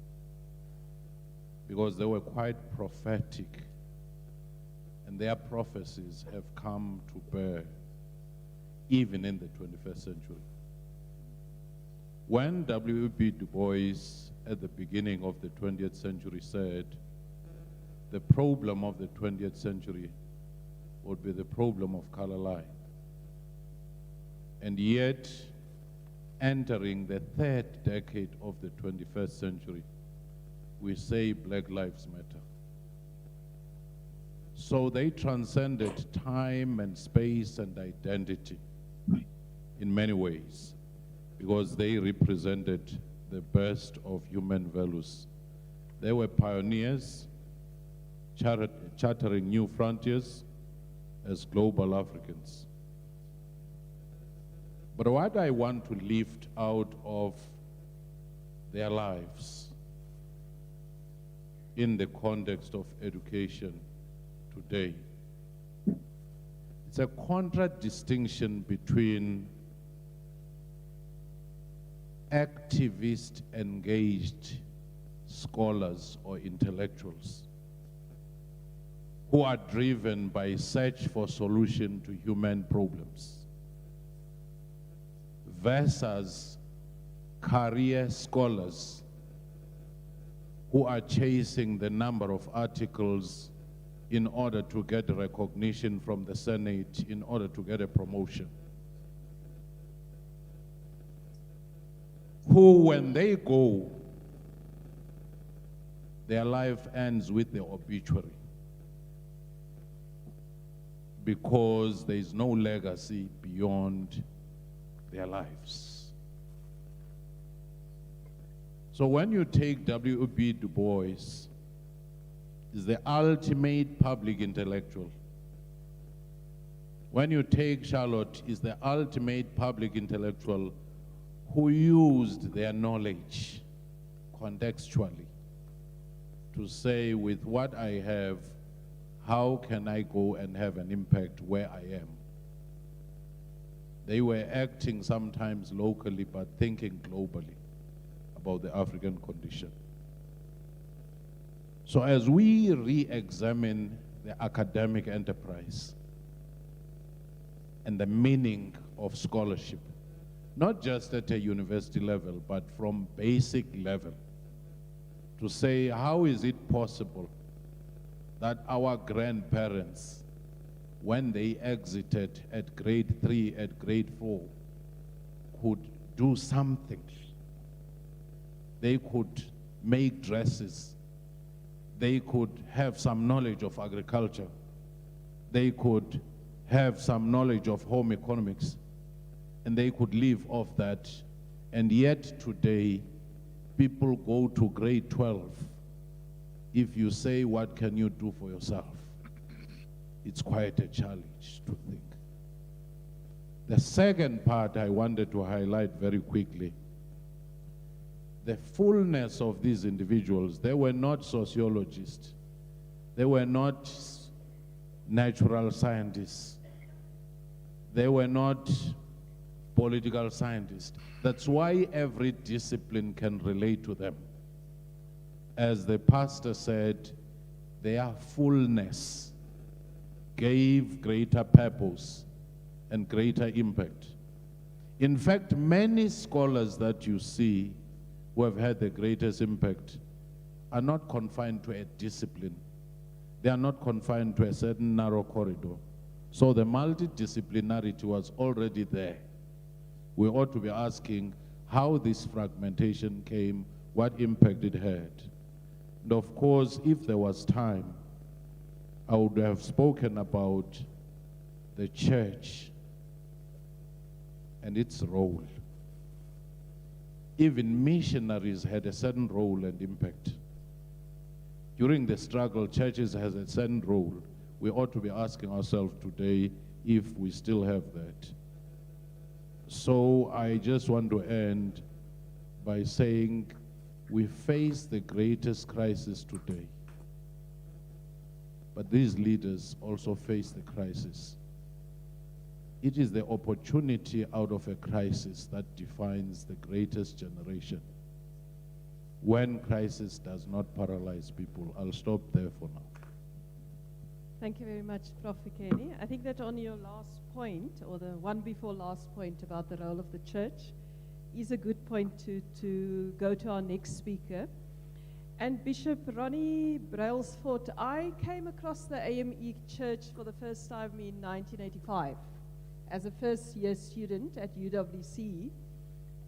because they were quite prophetic, and their prophecies have come to bear even in the 21st century. When W.E.B. Du Bois, at the beginning of the 20th century, said, the problem of the 20th century would be the problem of color line. And yet, entering the third decade of the 21st century, we say Black Lives Matter. So they transcended time and space and identity in many ways, because they represented the best of human values. They were pioneers, chartering new frontiers as global Africans. But what I want to lift out of their lives in the context of education today, it's a contradistinction between activist engaged scholars or intellectuals who are driven by search for solution to human problems versus career scholars who are chasing the number of articles in order to get recognition from the Senate, in order to get a promotion. Who, when they go, their life ends with the obituary, because there is no legacy beyond their lives. So when you take W.E.B. Du Bois, is the ultimate public intellectual. When you take Charlotte, is the ultimate public intellectual who used their knowledge contextually to say, with what I have, how can I go and have an impact where I am? They were acting sometimes locally, but thinking globally about the African condition. So as we re-examine the academic enterprise and the meaning of scholarship, not just at a university level, but from basic level, to say, how is it possible that our grandparents, when they exited at grade 3, at grade 4, could do something? They could make dresses. They could have some knowledge of agriculture. They could have some knowledge of home economics, and they could live off that. And yet today, people go to grade 12. If you say, what can you do for yourself? It's quite a challenge to think. The second part I wanted to highlight very quickly, the fullness of these individuals. They were not sociologists. They were not natural scientists. They were not political scientists. That's why every discipline can relate to them. As the pastor said, their fullness gave greater purpose and greater impact. In fact, many scholars that you see who have had the greatest impact are not confined to a discipline. They are not confined to a certain narrow corridor. So the multidisciplinarity was already there. We ought to be asking how this fragmentation came, what impact it had. And of course, if there was time, I would have spoken about the church and its role. Even missionaries had a certain role and impact. During the struggle, churches has a certain role. We ought to be asking ourselves today if we still have that. So I just want to end by saying We face the greatest crisis today. But these leaders also face the crisis. It is the opportunity out of a crisis that defines the greatest generation. When crisis does not paralyze people. I'll stop there for now. Thank you very much, Prof. Fikeni. I think that on your last point, or the one before last point about the role of the church, is a good point to go to our next speaker. And Bishop Ronnie Brailsford, I came across the AME Church for the first time in 1985 as a first-year student at UWC.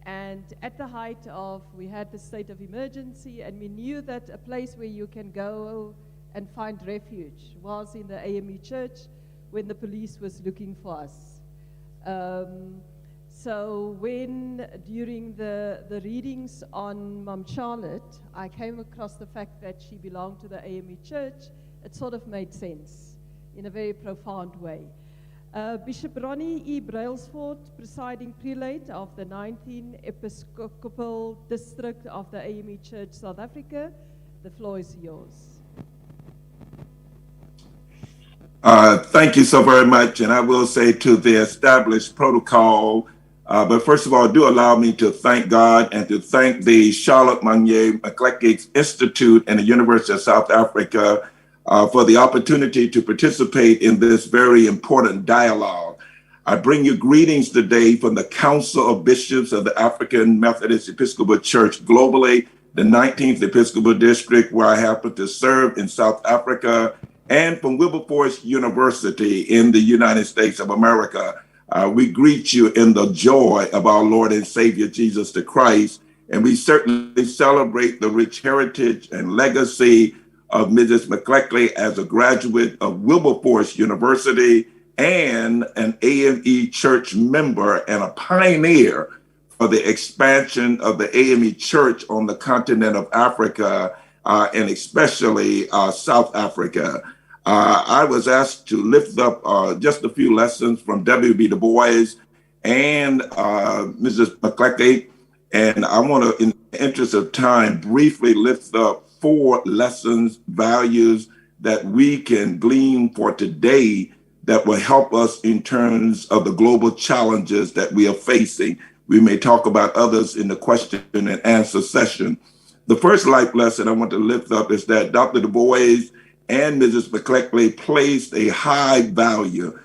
And at the height of, we had the state of emergency, and we knew that a place where you can go and find refuge was in the AME Church when the police was looking for us. So when, during the readings on Mum Charlotte, I came across the fact that she belonged to the AME Church, it sort of made sense in a very profound way. Bishop Ronnie E. Brailsford, presiding prelate of the 19th Episcopal District of the AME Church, South Africa, the floor is yours. Thank you so very much, and I will say to the established protocol, but first of all, do allow me to thank God and to thank the Charlotte Mannya-Maxeke Institute and the University of South Africa for the opportunity to participate in this very important dialogue. I bring you greetings today from the Council of Bishops of the African Methodist Episcopal Church globally, the 19th Episcopal District, where I happen to serve in South Africa, and from Wilberforce University in the United States of America. We greet you in the joy of our Lord and Savior Jesus the Christ, and we certainly celebrate the rich heritage and legacy of Mrs. Maxeke as a graduate of Wilberforce University and an AME Church member and a pioneer for the expansion of the AME Church on the continent of Africa and especially South Africa. I was asked to lift up just a few lessons from W.E.B. Du Bois and Mrs. Maxeke, and I want to, in the interest of time, briefly lift up 4 lessons, values that we can glean for today that will help us in terms of the global challenges that we are facing. We may talk about others in the question and answer session. The first life lesson I want to lift up is that Dr. Du Bois and Mrs. Maxeke placed a high value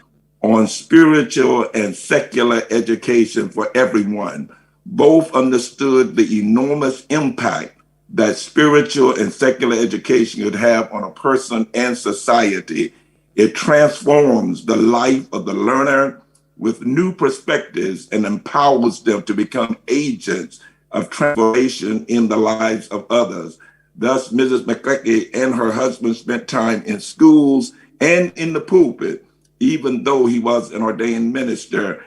on spiritual and secular education for everyone. Both understood the enormous impact that spiritual and secular education could have on a person and society. It transforms the life of the learner with new perspectives and empowers them to become agents of transformation in the lives of others. Thus, Mrs. Maxeke and her husband spent time in schools and in the pulpit. Even though he was an ordained minister,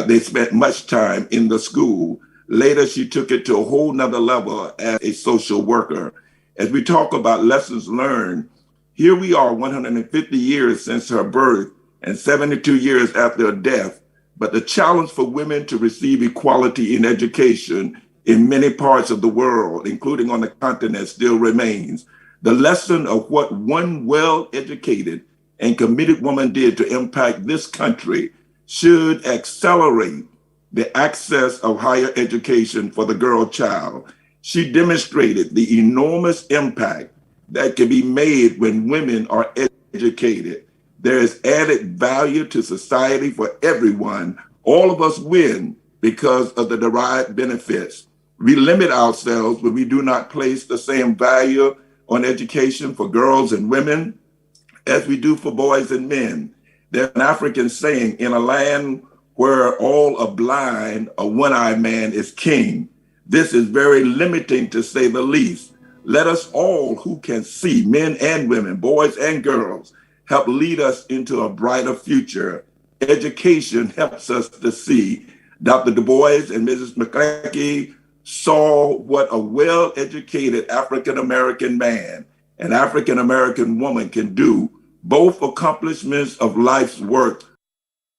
they spent much time in the school. Later, she took it to a whole nother level as a social worker. As we talk about lessons learned, here we are 150 years since her birth and 72 years after her death. But the challenge for women to receive equality in education in many parts of the world, including on the continent, still remains. The lesson of what one well-educated and committed woman did to impact this country should accelerate the access of higher education for the girl child. She demonstrated the enormous impact that can be made when women are educated. There is added value to society for everyone. All of us win because of the derived benefits. We limit ourselves when we do not place the same value on education for girls and women as we do for boys and men. There's an African saying, in a land where all are blind, a one-eyed man is king. This is very limiting, to say the least. Let us all who can see, men and women, boys and girls, help lead us into a brighter future. Education helps us to see. Dr. Du Bois and Mrs. Maxeke saw what a well-educated African-American man and African-American woman can do. Both accomplishments of life's work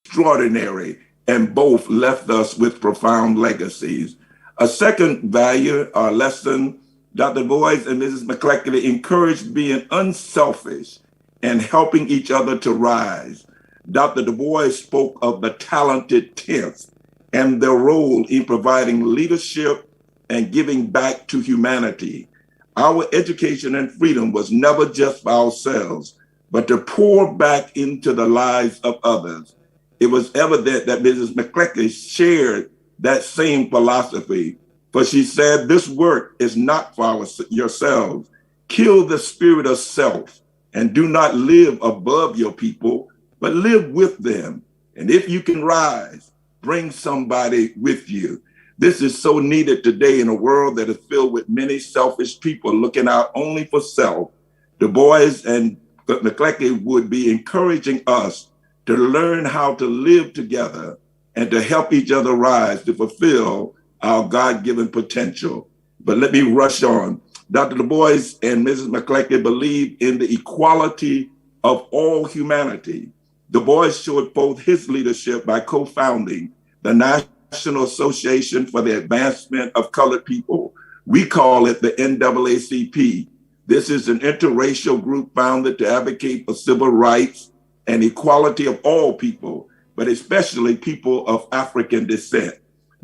extraordinary, and both left us with profound legacies. A second value or lesson Dr. Bois and Mrs. McClellan encouraged being unselfish and helping each other to rise. Dr. Du Bois spoke of the talented 10th and their role in providing leadership and giving back to humanity. Our education and freedom was never just for ourselves, but to pour back into the lives of others. It was evident that Mrs. McClellan shared that same philosophy, for she said, this work is not for yourselves. Kill the spirit of self and do not live above your people, but live with them. And if you can rise, bring somebody with you. This is so needed today in a world that is filled with many selfish people looking out only for self. Du Bois and McClellan would be encouraging us to learn how to live together and to help each other rise to fulfill our God-given potential. But let me rush on. Dr. Du Bois and Mrs. McClellan believe in the equality of all humanity. Du Bois showed both his leadership by co-founding the National Association for the Advancement of Colored People. We call it the NAACP. This is an interracial group founded to advocate for civil rights and equality of all people, but especially people of African descent.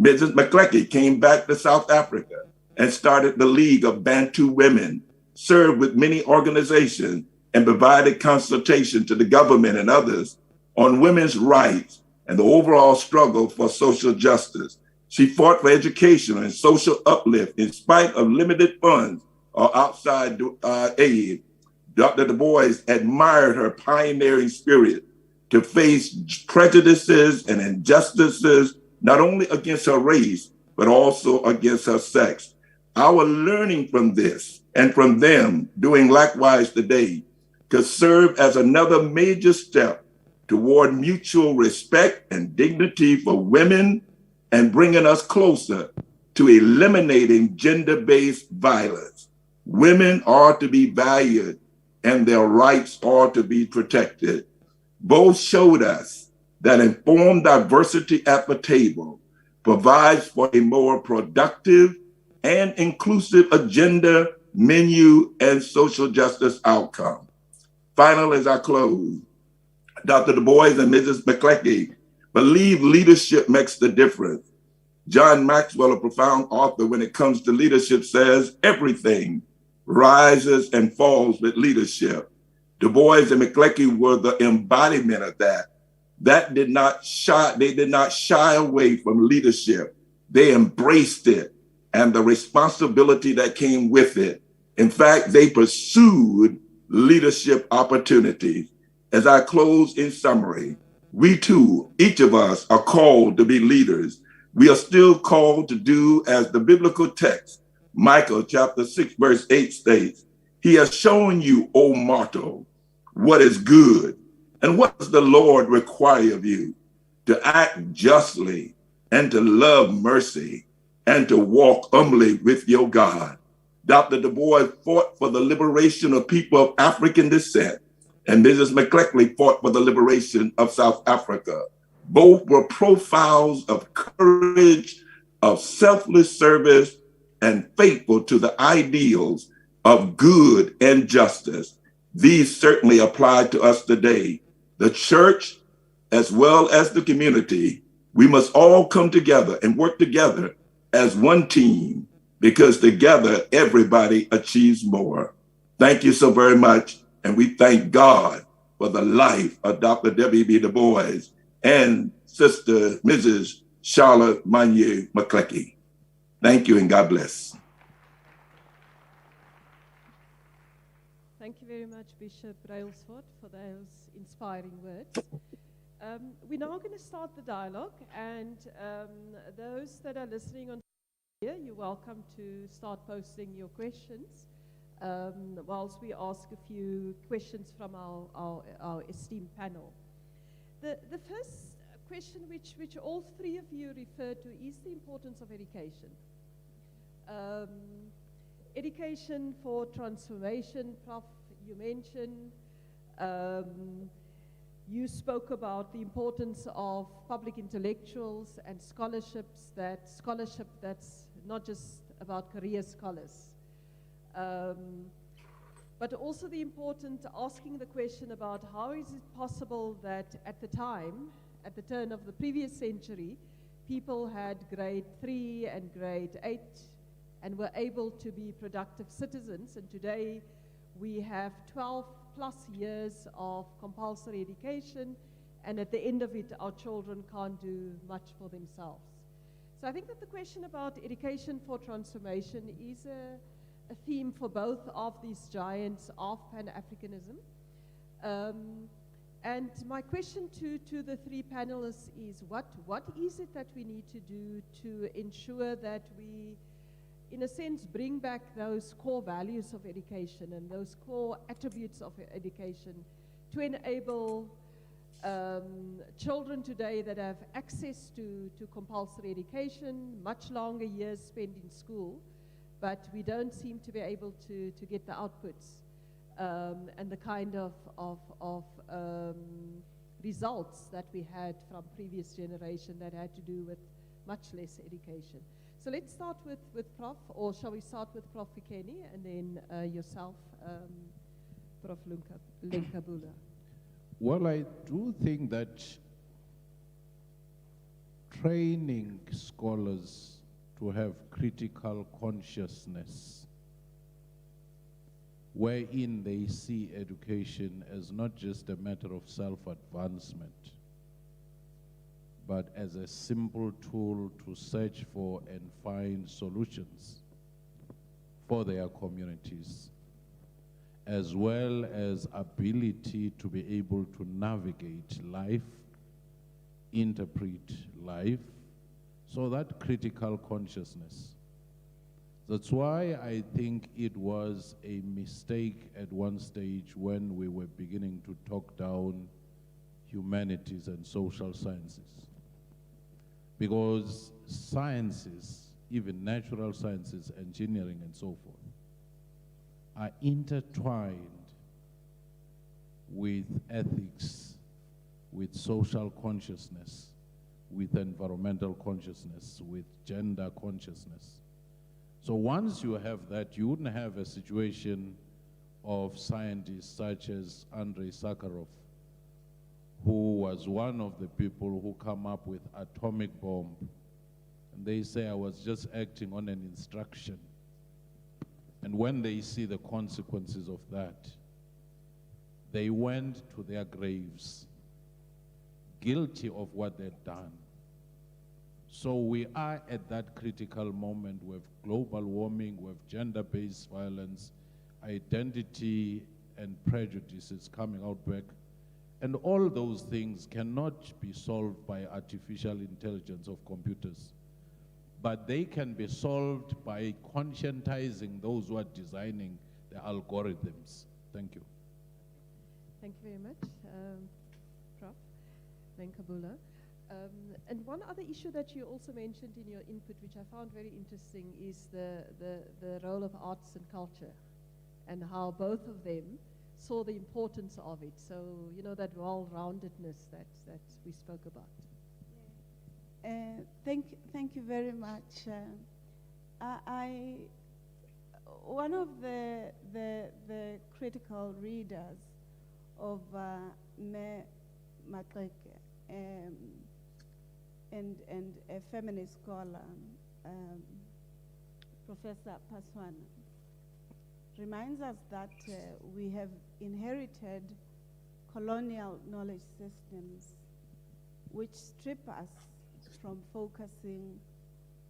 Mrs. McClellan came back to South Africa and started the League of Bantu Women, served with many organizations, and provided consultation to the government and others on women's rights and the overall struggle for social justice. She fought for education and social uplift in spite of limited funds or outside aid. Dr. Du Bois admired her pioneering spirit to face prejudices and injustices, not only against her race, but also against her sex. Our learning from this and from them doing likewise today could serve as another major step toward mutual respect and dignity for women and bringing us closer to eliminating gender-based violence. Women are to be valued and their rights are to be protected. Both showed us that informed diversity at the table provides for a more productive and inclusive agenda, menu, and social justice outcome. Finally, as I close, Dr. Du Bois and Mrs. McClellan believe leadership makes the difference. John Maxwell, a profound author when it comes to leadership, says everything rises and falls with leadership. Du Bois and McClellan were the embodiment of that. They did not shy away from leadership. They embraced it and the responsibility that came with it. In fact, they pursued leadership opportunities. As I close in summary, we too, each of us, are called to be leaders. We are still called to do as the biblical text, Micah chapter 6, verse 8 states, he has shown you, O mortal, what is good. And what does the Lord require of you? To act justly and to love mercy and to walk humbly with your God. Dr. Du Bois fought for the liberation of people of African descent, and Mrs. McClellan fought for the liberation of South Africa. Both were profiles of courage, of selfless service, and faithful to the ideals of good and justice. These certainly apply to us today. The church, as well as the community, we must all come together and work together as one team, because together everybody achieves more. Thank you so very much. And we thank God for the life of Dr. W.E.B. Du Bois and Sister Mrs. Charlotte Mannya-Maxeke. Thank you and God bless. Thank you very much, Bishop Brael for those inspiring words. We're now going to start the dialogue, and those that are listening on here, you're welcome to start posting your questions whilst we ask a few questions from our esteemed panel. The first question which all three of you referred to is the importance of education. Education for transformation, Prof, you mentioned. You spoke about the importance of public intellectuals and scholarship that's not just about career scholars. But also the important asking the question about how is it possible that at the time, at the turn of the previous century, people had grade 3 and grade 8 and were able to be productive citizens, and today we have 12 plus years of compulsory education, and at the end of it our children can't do much for themselves. So I think that the question about education for transformation is a theme for both of these giants of Pan-Africanism. And my question to the three panelists is, what is it that we need to do to ensure that we, in a sense, bring back those core values of education and those core attributes of education to enable children today that have access to compulsory education, much longer years spent in school, but we don't seem to be able to get the outputs and the kind of results that we had from previous generation that had to do with much less education. So let's start with Prof, or shall we start with Prof Fikeni and then yourself, Prof Linkabula? Well, I do think that training scholars to have critical consciousness, wherein they see education as not just a matter of self-advancement, but as a simple tool to search for and find solutions for their communities, as well as ability to be able to navigate life, interpret life, so that critical consciousness. That's why I think it was a mistake at one stage when we were beginning to talk down humanities and social sciences. Because sciences, even natural sciences, engineering and so forth, are intertwined with ethics, with social consciousness, with environmental consciousness, with gender consciousness. So once you have that, you wouldn't have a situation of scientists such as Andrei Sakharov, who was one of the people who come up with atomic bomb. And they say, I was just acting on an instruction. And when they see the consequences of that, they went to their graves, guilty of what they'd done. So we are at that critical moment with global warming, with gender-based violence, identity and prejudices coming out back. And all those things cannot be solved by artificial intelligence of computers, but they can be solved by conscientizing those who are designing the algorithms. Thank you. Thank you very much, Prof. Linkabula. And one other issue that you also mentioned in your input, which I found very interesting, is the role of arts and culture, and how both of them saw the importance of it. So, you know, that well-roundedness that we spoke about. Thank you very much. One of the critical readers of Mannya-Maxeke and a feminist scholar, Professor Paswana, reminds us that we have inherited colonial knowledge systems which strip us from focusing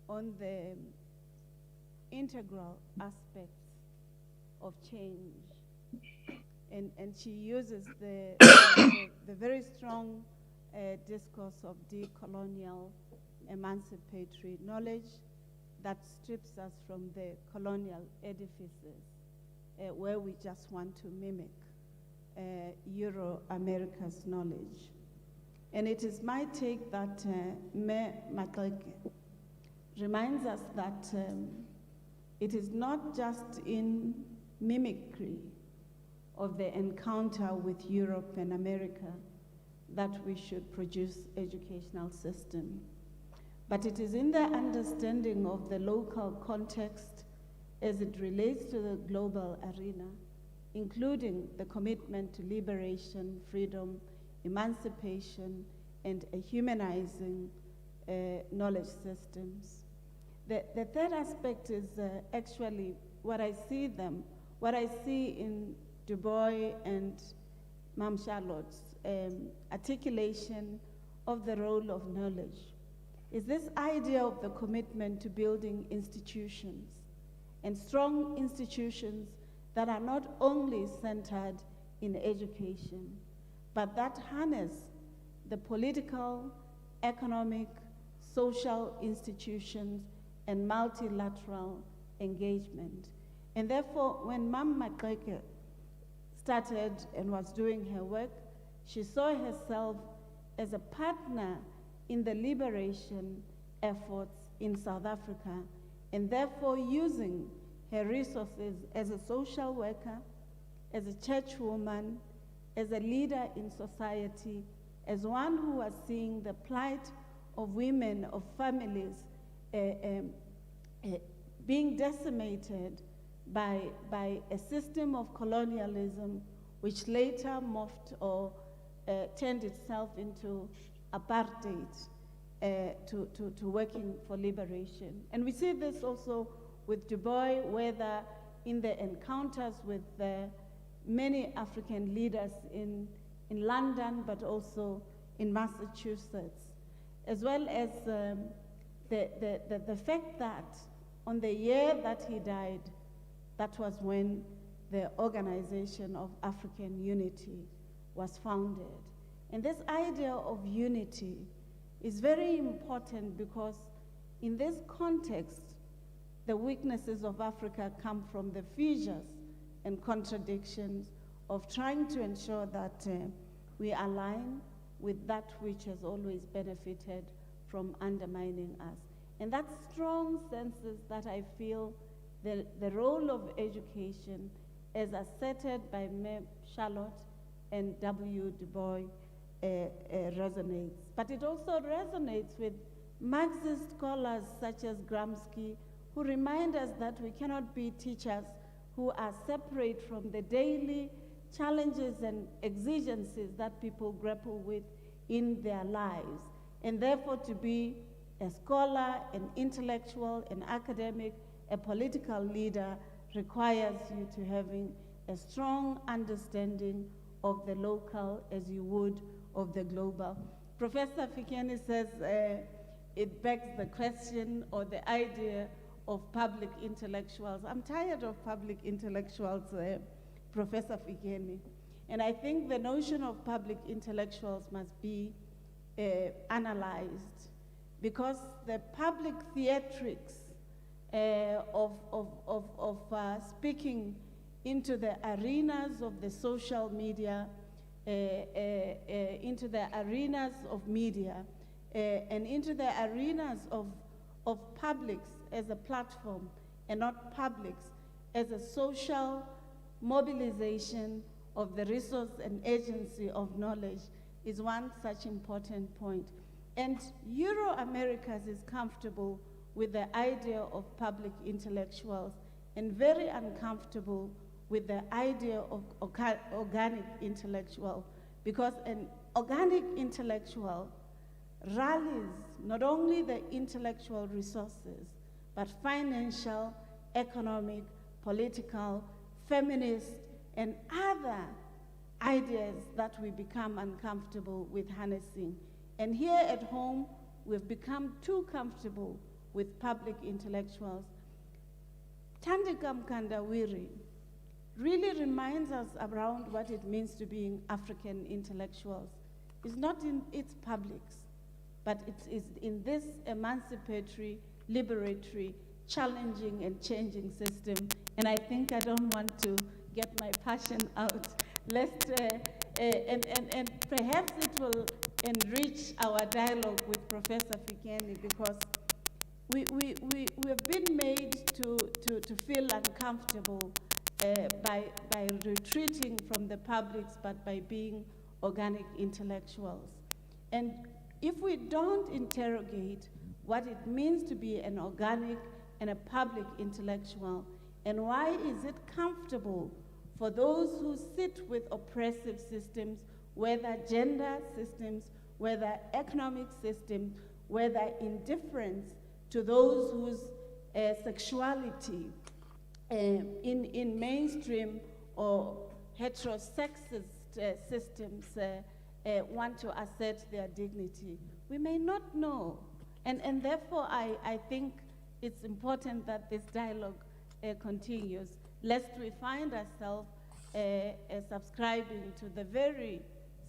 on the integral aspects of change. And she uses the very strong discourse of decolonial emancipatory knowledge that strips us from the colonial edifices where we just want to mimic Euro-America's knowledge. And it is my take that Mannya-Maxeke reminds us that it is not just in mimicry of the encounter with Europe and America that we should produce educational system, but it is in the understanding of the local context as it relates to the global arena, including the commitment to liberation, freedom, emancipation, and a humanizing knowledge systems. The third aspect is actually what I see in Du Bois and Mam Charlotte's articulation of the role of knowledge, is this idea of the commitment to building institutions, and strong institutions that are not only centered in education, but that harness the political, economic, social institutions and multilateral engagement. And therefore, when Mannya-Maxeke started and was doing her work, she saw herself as a partner in the liberation efforts in South Africa, and therefore using her resources as a social worker, as a churchwoman, as a leader in society, as one who was seeing the plight of women, of families being decimated by a system of colonialism which later morphed or turned itself into apartheid, to working for liberation. And we see this also with Du Bois, whether in the encounters with many African leaders in London, but also in Massachusetts, as well as the fact that on the year that he died, that was when the Organization of African Unity was founded. And this idea of unity is very important because in this context, the weaknesses of Africa come from the fissures and contradictions of trying to ensure that we align with that which has always benefited from undermining us. And that strong senses that I feel the role of education as asserted by Mem Charlotte and W. Du Bois resonates. But it also resonates with Marxist scholars such as Gramsci, who remind us that we cannot be teachers who are separate from the daily challenges and exigencies that people grapple with in their lives. And therefore, to be a scholar, an intellectual, an academic, a political leader requires you to having a strong understanding of the local as you would of the global. Professor Fikeni says it begs the question or the idea of public intellectuals. I'm tired of public intellectuals, Professor Fikeni. And I think the notion of public intellectuals must be analyzed, because the public theatrics of speaking into the arenas of the social media, into the arenas of media, and into the arenas of publics as a platform and not publics as a social mobilization of the resource and agency of knowledge is one such important point. And Euro-Americas is comfortable with the idea of public intellectuals and very uncomfortable with the idea of organic intellectual, because an organic intellectual rallies not only the intellectual resources, but financial, economic, political, feminist, and other ideas that we become uncomfortable with harnessing. And here at home, we've become too comfortable with public intellectuals. Thandika Mkandawiri really reminds us around what it means to be African intellectuals. It's not in its publics, but it is in this emancipatory, liberatory, challenging and changing system. And I think I don't want to get my passion out. And perhaps it will enrich our dialogue with Professor Fikeni, because we have been made to feel uncomfortable by retreating from the publics, but by being organic intellectuals. And if we don't interrogate what it means to be an organic and a public intellectual, And why is it comfortable for those who sit with oppressive systems, whether gender systems, whether economic systems, whether indifference to those whose sexuality in mainstream or heterosexist systems want to assert their dignity? We may not know. And therefore, I think it's important that this dialogue continues, lest we find ourselves subscribing to the very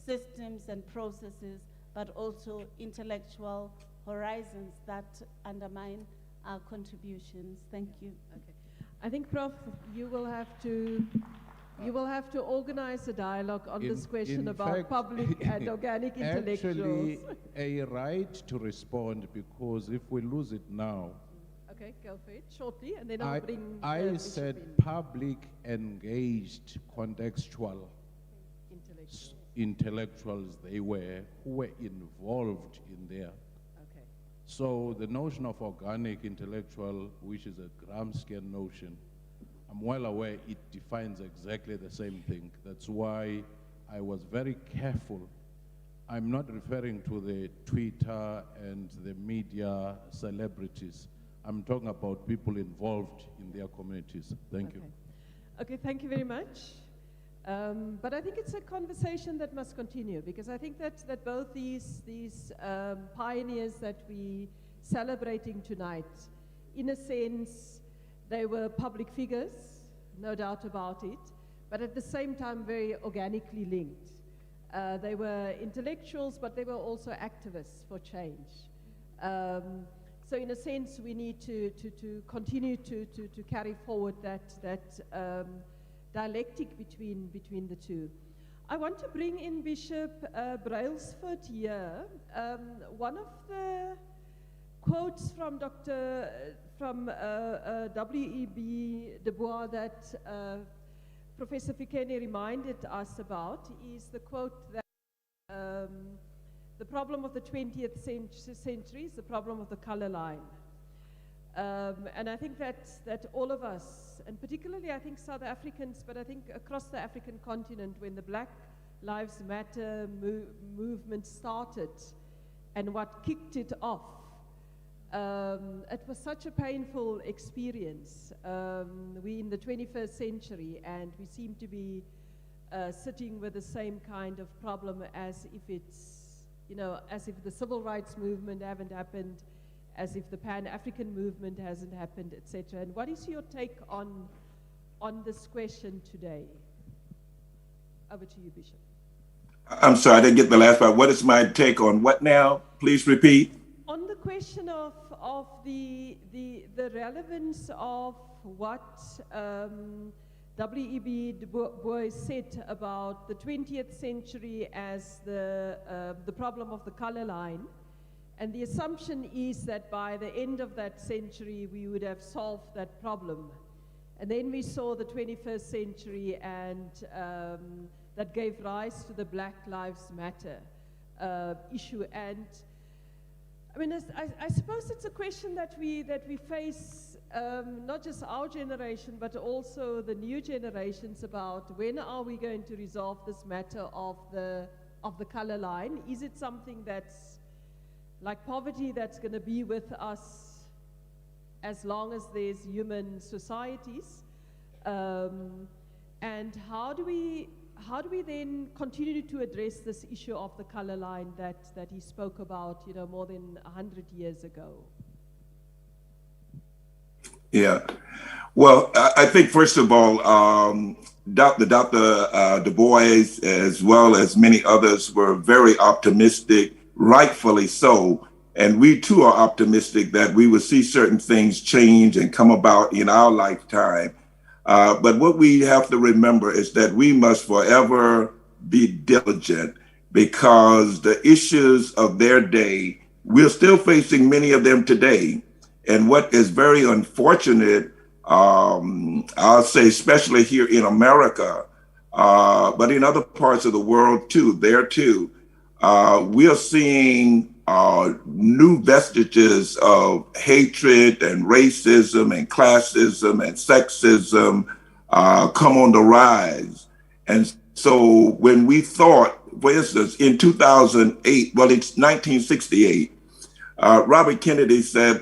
systems and processes, but also intellectual horizons that undermine our contributions. Thank you. Okay. I think, Prof, you will have to organize a dialogue on this question about fact, public and organic intellectuals. Actually, a right to respond, because if we lose it now. Okay, go for it shortly, and then I'll bring. I said public engaged contextual intellectuals they were, who were involved in there. Okay. So the notion of organic intellectual, which is a Gramscian notion, I'm well aware it defines exactly the same thing. That's why I was very careful. I'm not referring to the Twitter and the media celebrities. I'm talking about people involved in their communities. Thank you. Okay, thank you very much. But I think it's a conversation that must continue, because I think that both these pioneers that we celebrating tonight, in a sense, they were public figures, no doubt about it, but at the same time very organically linked. They were intellectuals, but they were also activists for change. So in a sense, we need to continue to carry forward that dialectic between the two. I want to bring in Bishop Brailsford here. One of the quotes from W.E.B. Du Bois that Professor Fikeni reminded us about is the quote that the problem of the 20th century is the problem of the color line. And I think that all of us, and particularly I think South Africans, but I think across the African continent, when the Black Lives Matter movement started and what kicked it off, it was such a painful experience. We're in the 21st century and we seem to be sitting with the same kind of problem as if it's, as if the civil rights movement haven't happened, as if the Pan-African movement hasn't happened, etc. And what is your take on this question today? Over to you, Bishop. I'm sorry, I didn't get the last part. What is my take on what now? Please repeat. On the question of the relevance of what W.E.B. Du Bois said about the 20th century as the problem of the color line. And the assumption is that by the end of that century, we would have solved that problem. And then we saw the 21st century, and that gave rise to the Black Lives Matter issue. And I mean, I suppose it's a question that we face, not just our generation, but also the new generations, about when are we going to resolve this matter of the color line? Is it something that's like poverty that's going to be with us as long as there's human societies? And how do we then continue to address this issue of the color line that he spoke about, more than 100 years ago? Yeah. Well, I think first of all, Dr. Du Bois, as well as many others, were very optimistic, rightfully so. And we too are optimistic that we will see certain things change and come about in our lifetime. But what we have to remember is that we must forever be diligent, because the issues of their day, we're still facing many of them today. And what is very unfortunate, I'll say especially here in America, but in other parts of the world too, we are seeing new vestiges of hatred and racism and classism and sexism come on the rise. And so when we thought, for instance, in 2008, well, it's 1968, Robert Kennedy said,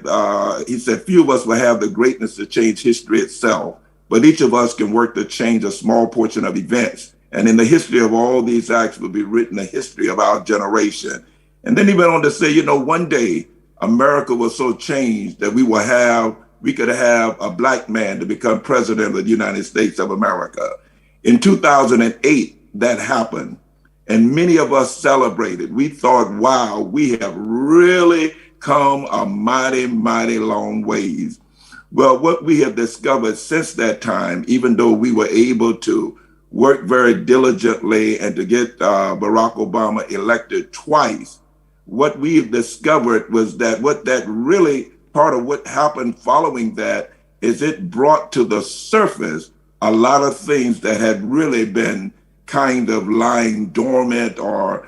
he said, few of us will have the greatness to change history itself, but each of us can work to change a small portion of events. And in the history of all these acts will be written the history of our generation. And then he went on to say, you know, one day America will so change that we could have a black man to become president of the United States of America. In 2008, that happened. And many of us celebrated. We thought, wow, we have really come a mighty, mighty long ways. Well, what we have discovered since that time, even though we were able to work very diligently and to get Barack Obama elected twice, what we have discovered was that part of what happened following that is it brought to the surface a lot of things that had really been kind of lying dormant or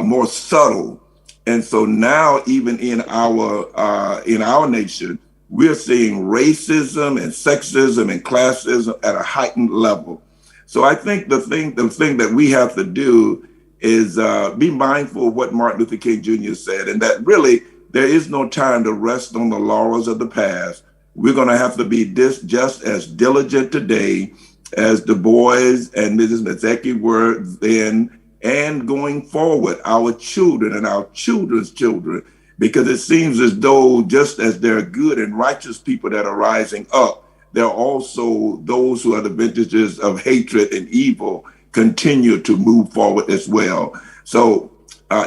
more subtle. And so now, even in our nation, we're seeing racism and sexism and classism at a heightened level. So I think the thing that we have to do is be mindful of what Martin Luther King Jr. said, and that really there is no time to rest on the laurels of the past. We're going to have to be just as diligent today as Du Bois and Mrs. Maxeke were then, and going forward, our children and our children's children, because it seems as though just as there are good and righteous people that are rising up, there are also those who are the vintages of hatred and evil continue to move forward as well. So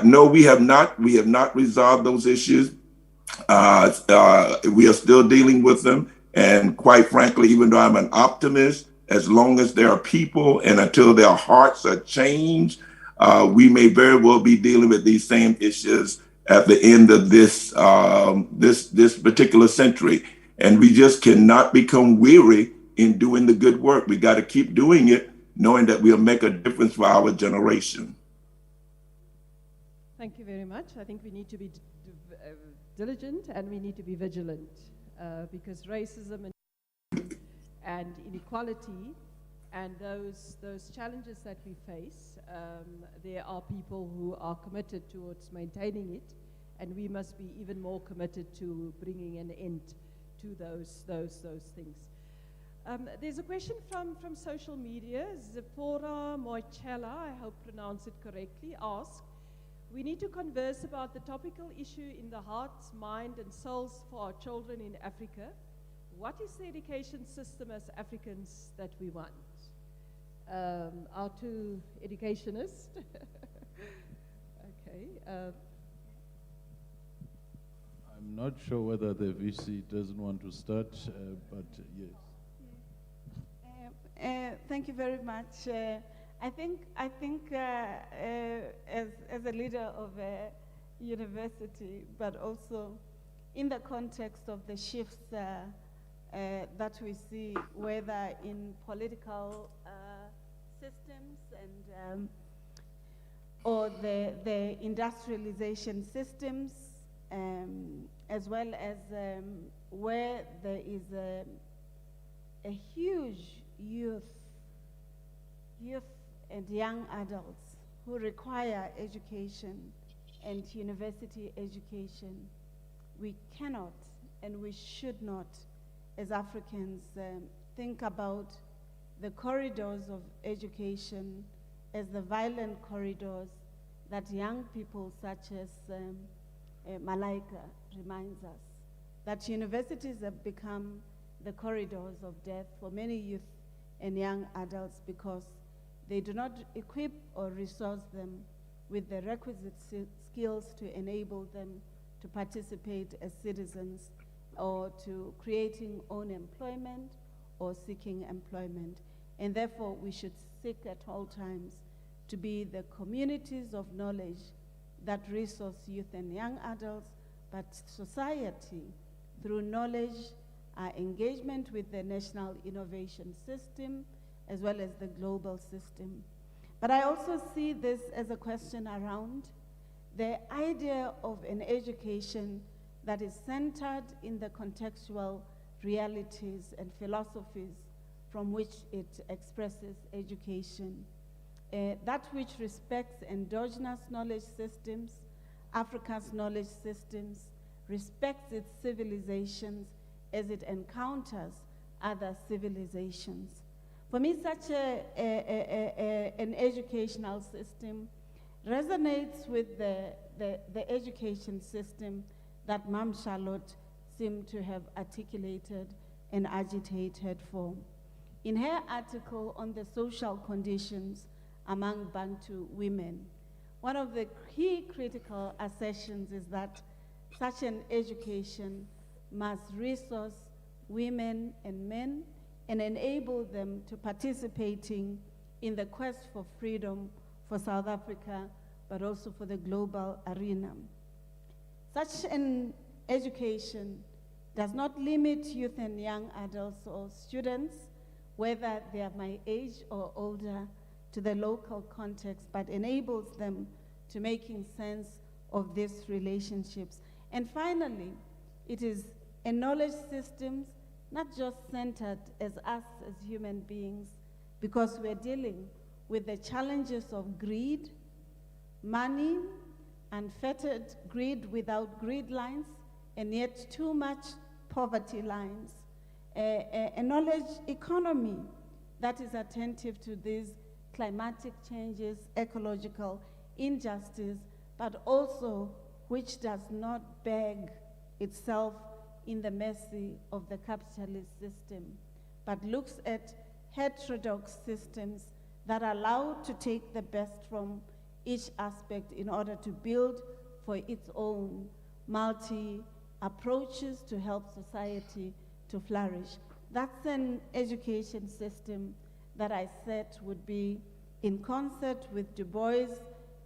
no, we have not resolved those issues. We are still dealing with them. And quite frankly, even though I'm an optimist, as long as there are people and until their hearts are changed, we may very well be dealing with these same issues at the end of this particular century. And we just cannot become weary in doing the good work. We got to keep doing it, knowing that we'll make a difference for our generation. Thank you very much. I think we need to be diligent and we need to be vigilant because racism and inequality and those challenges that we face, there are people who are committed towards maintaining it, and we must be even more committed to bringing an end to those things. There's a question from social media. Zipporah Moichella, I hope pronounce it correctly, asks, we need to converse about the topical issue in the hearts, mind, and souls for our children in Africa. What is the education system as Africans that we want? Our two educationists. Okay. I'm not sure whether the VC doesn't want to start, but yes. Thank you very much. I think as a leader of a university, but also in the context of the shifts that we see, whether in political systems and or the industrialization systems, as well as where there is a huge youth and young adults who require education and university education. We cannot and we should not, as Africans, think about the corridors of education as the violent corridors that young people such as Malaika reminds us, that universities have become the corridors of death for many youth and young adults because they do not equip or resource them with the requisite skills to enable them to participate as citizens or to creating own employment or seeking employment. And therefore, we should seek at all times to be the communities of knowledge that resource youth and young adults, but society, through knowledge, engagement with the national innovation system, as well as the global system. But I also see this as a question around the idea of an education that is centered in the contextual realities and philosophies from which it expresses education, that which respects endogenous knowledge systems, Africa's knowledge systems, respects its civilizations as it encounters other civilizations. For me, such an educational system resonates with the education system that Mam Charlotte seemed to have articulated and agitated for. In her article on the social conditions among Bantu women, one of the key critical assertions is that such an education must resource women and men and enable them to participating in the quest for freedom for South Africa, but also for the global arena. Such an education does not limit youth and young adults or students, whether they are my age or older, to the local context, but enables them to making sense of these relationships. And finally, it is a knowledge system not just centered as us as human beings, because we're dealing with the challenges of greed, money, unfettered greed without grid lines, and yet too much poverty lines, a knowledge economy that is attentive to these climatic changes, ecological injustice, but also which does not beg itself in the mercy of the capitalist system, but looks at heterodox systems that allow to take the best from each aspect in order to build for its own multi-approaches to help society to flourish. That's an education system that I said would be in concert with Du Bois'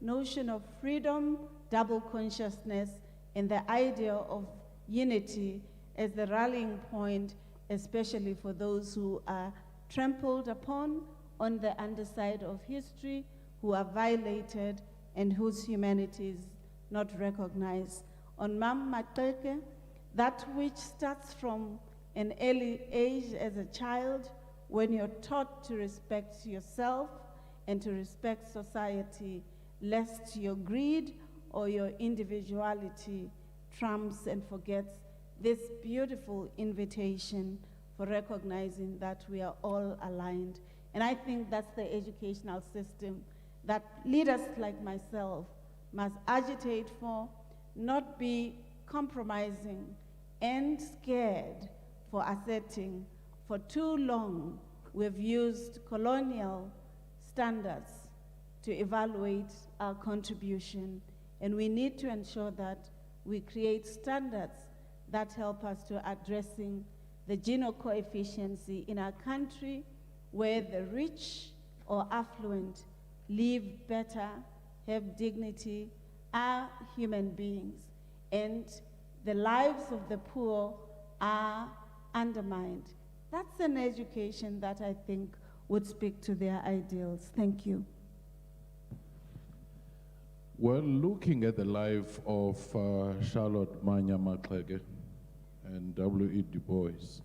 notion of freedom, double consciousness, and the idea of unity as the rallying point, especially for those who are trampled upon on the underside of history, who are violated, and whose humanity is not recognized. On Mannya-Maxeke, that which starts from an early age as a child, when you're taught to respect yourself and to respect society, lest your greed or your individuality trumps and forgets this beautiful invitation for recognizing that we are all aligned. And I think that's the educational system that leaders like myself must agitate for, not be compromising and scared for asserting. For too long, we've used colonial standards to evaluate our contribution, and we need to ensure that we create standards that help us to addressing the Gini coefficiency in our country, where the rich or affluent live better, have dignity, are human beings, and the lives of the poor are undermined. That's an education that I think would speak to their ideals. Thank you. Well, looking at the life of Charlotte Mannya-Maxeke and W.E. Du Bois,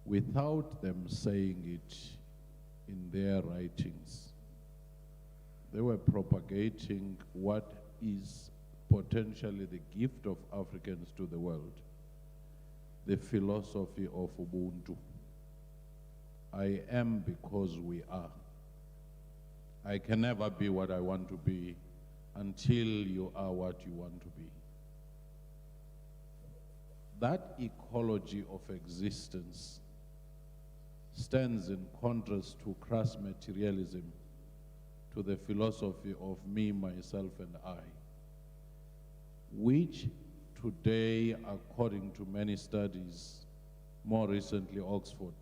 without them saying it in their writings, they were propagating what is potentially the gift of Africans to the world, the philosophy of Ubuntu. I am because we are. I can never be what I want to be until you are what you want to be. That ecology of existence stands in contrast to crass materialism, to the philosophy of me, myself, and I, which today, according to many studies, more recently Oxford,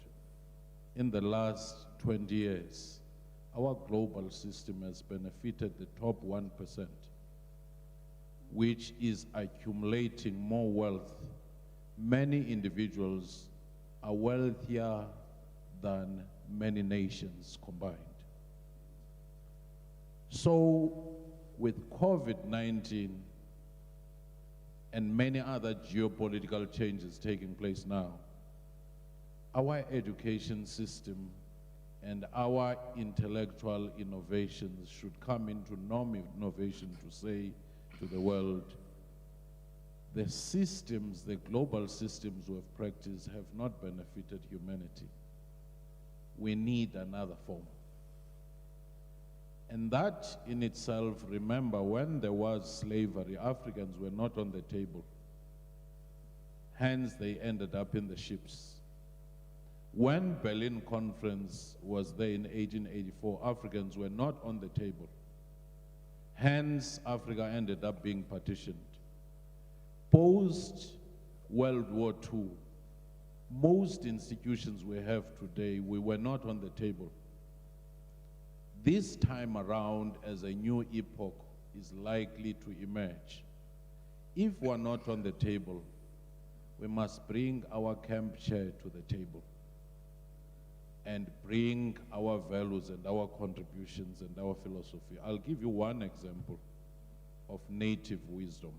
in the last 20 years, our global system has benefited the top 1%, which is accumulating more wealth. Many individuals are wealthier than many nations combined. So with COVID-19 and many other geopolitical changes taking place now, our education system and our intellectual innovations should come into norm innovation to say to the world, the systems, the global systems we have practiced have not benefited humanity. We need another form. And that in itself, remember, when there was slavery, Africans were not on the table. Hence, they ended up in the ships. When Berlin Conference was there in 1884, Africans were not on the table. Hence, Africa ended up being partitioned. Post-World War II, most institutions we have today, we were not on the table. This time around, as a new epoch is likely to emerge, if we're not on the table, we must bring our camp chair to the table and bring our values and our contributions and our philosophy. I'll give you one example of native wisdom.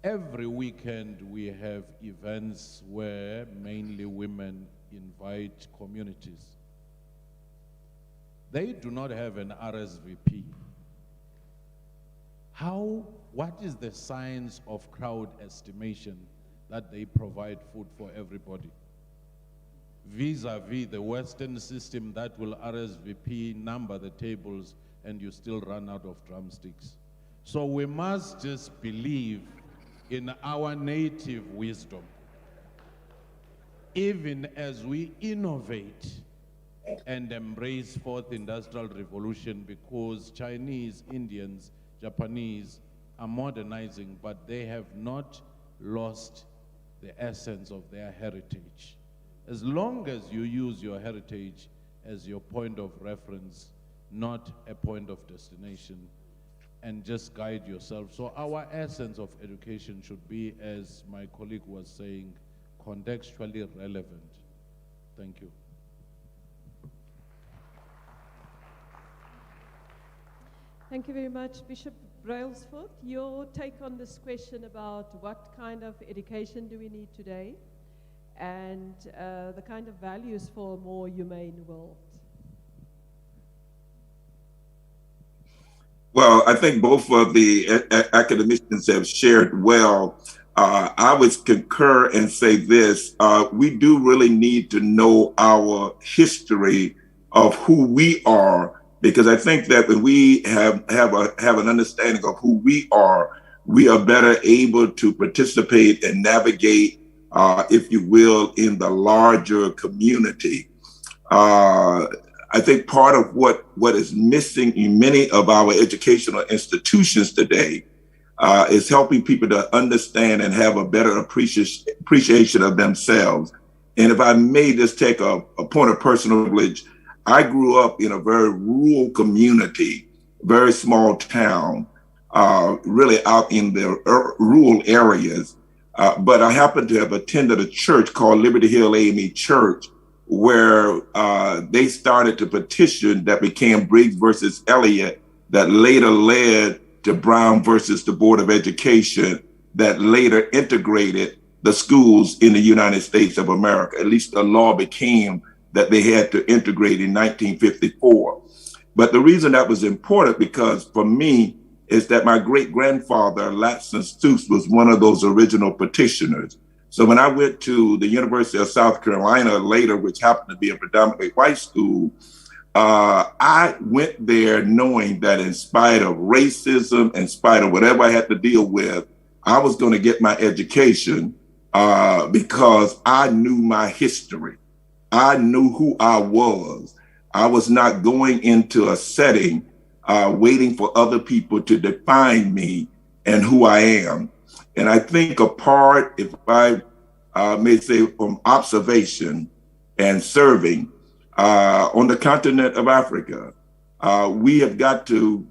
Every weekend we have events where mainly women invite communities. They do not have an RSVP. What is the science of crowd estimation that they provide food for everybody? Vis-a-vis the Western system that will RSVP, number the tables, and you still run out of drumsticks. So we must just believe in our native wisdom, even as we innovate and embrace fourth industrial revolution, because Chinese, Indians, Japanese are modernizing, but they have not lost the essence of their heritage. As long as you use your heritage as your point of reference, not a point of destination, and just guide yourself. So our essence of education should be, as my colleague was saying, contextually relevant. Thank you. Thank you very much, Bishop Brailsford. Your take on this question about what kind of education do we need today and the kind of values for a more humane world? Well, I think both of the academicians have shared well. I would concur and say this, we do really need to know our history of who we are, because I think that when we have an understanding of who we are better able to participate and navigate, if you will, in the larger community. I think part of what is missing in many of our educational institutions today is helping people to understand and have a better appreciation of themselves. And if I may just take a point of personal privilege, I grew up in a very rural community, very small town, really out in the rural areas. But I happen to have attended a church called Liberty Hill AME Church, where they started to petition that became Briggs versus Elliott, that later led to Brown versus the Board of Education, that later integrated the schools in the United States of America. At least the law became that they had to integrate in 1954. But the reason that was important, because for me, is that my great-grandfather, Latson Stoops, was one of those original petitioners. So when I went to the University of South Carolina later, which happened to be a predominantly white school, I went there knowing that in spite of racism, in spite of whatever I had to deal with, I was going to get my education because I knew my history. I knew who I was. I was not going into a setting waiting for other people to define me and who I am. And I think a part, if I may say, from observation and serving on the continent of Africa, we've got to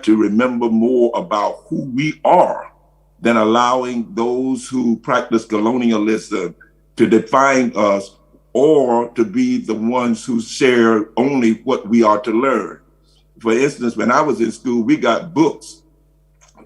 remember more about who we are than allowing those who practice colonialism to define us or to be the ones who share only what we are to learn. For instance, when I was in school, we got books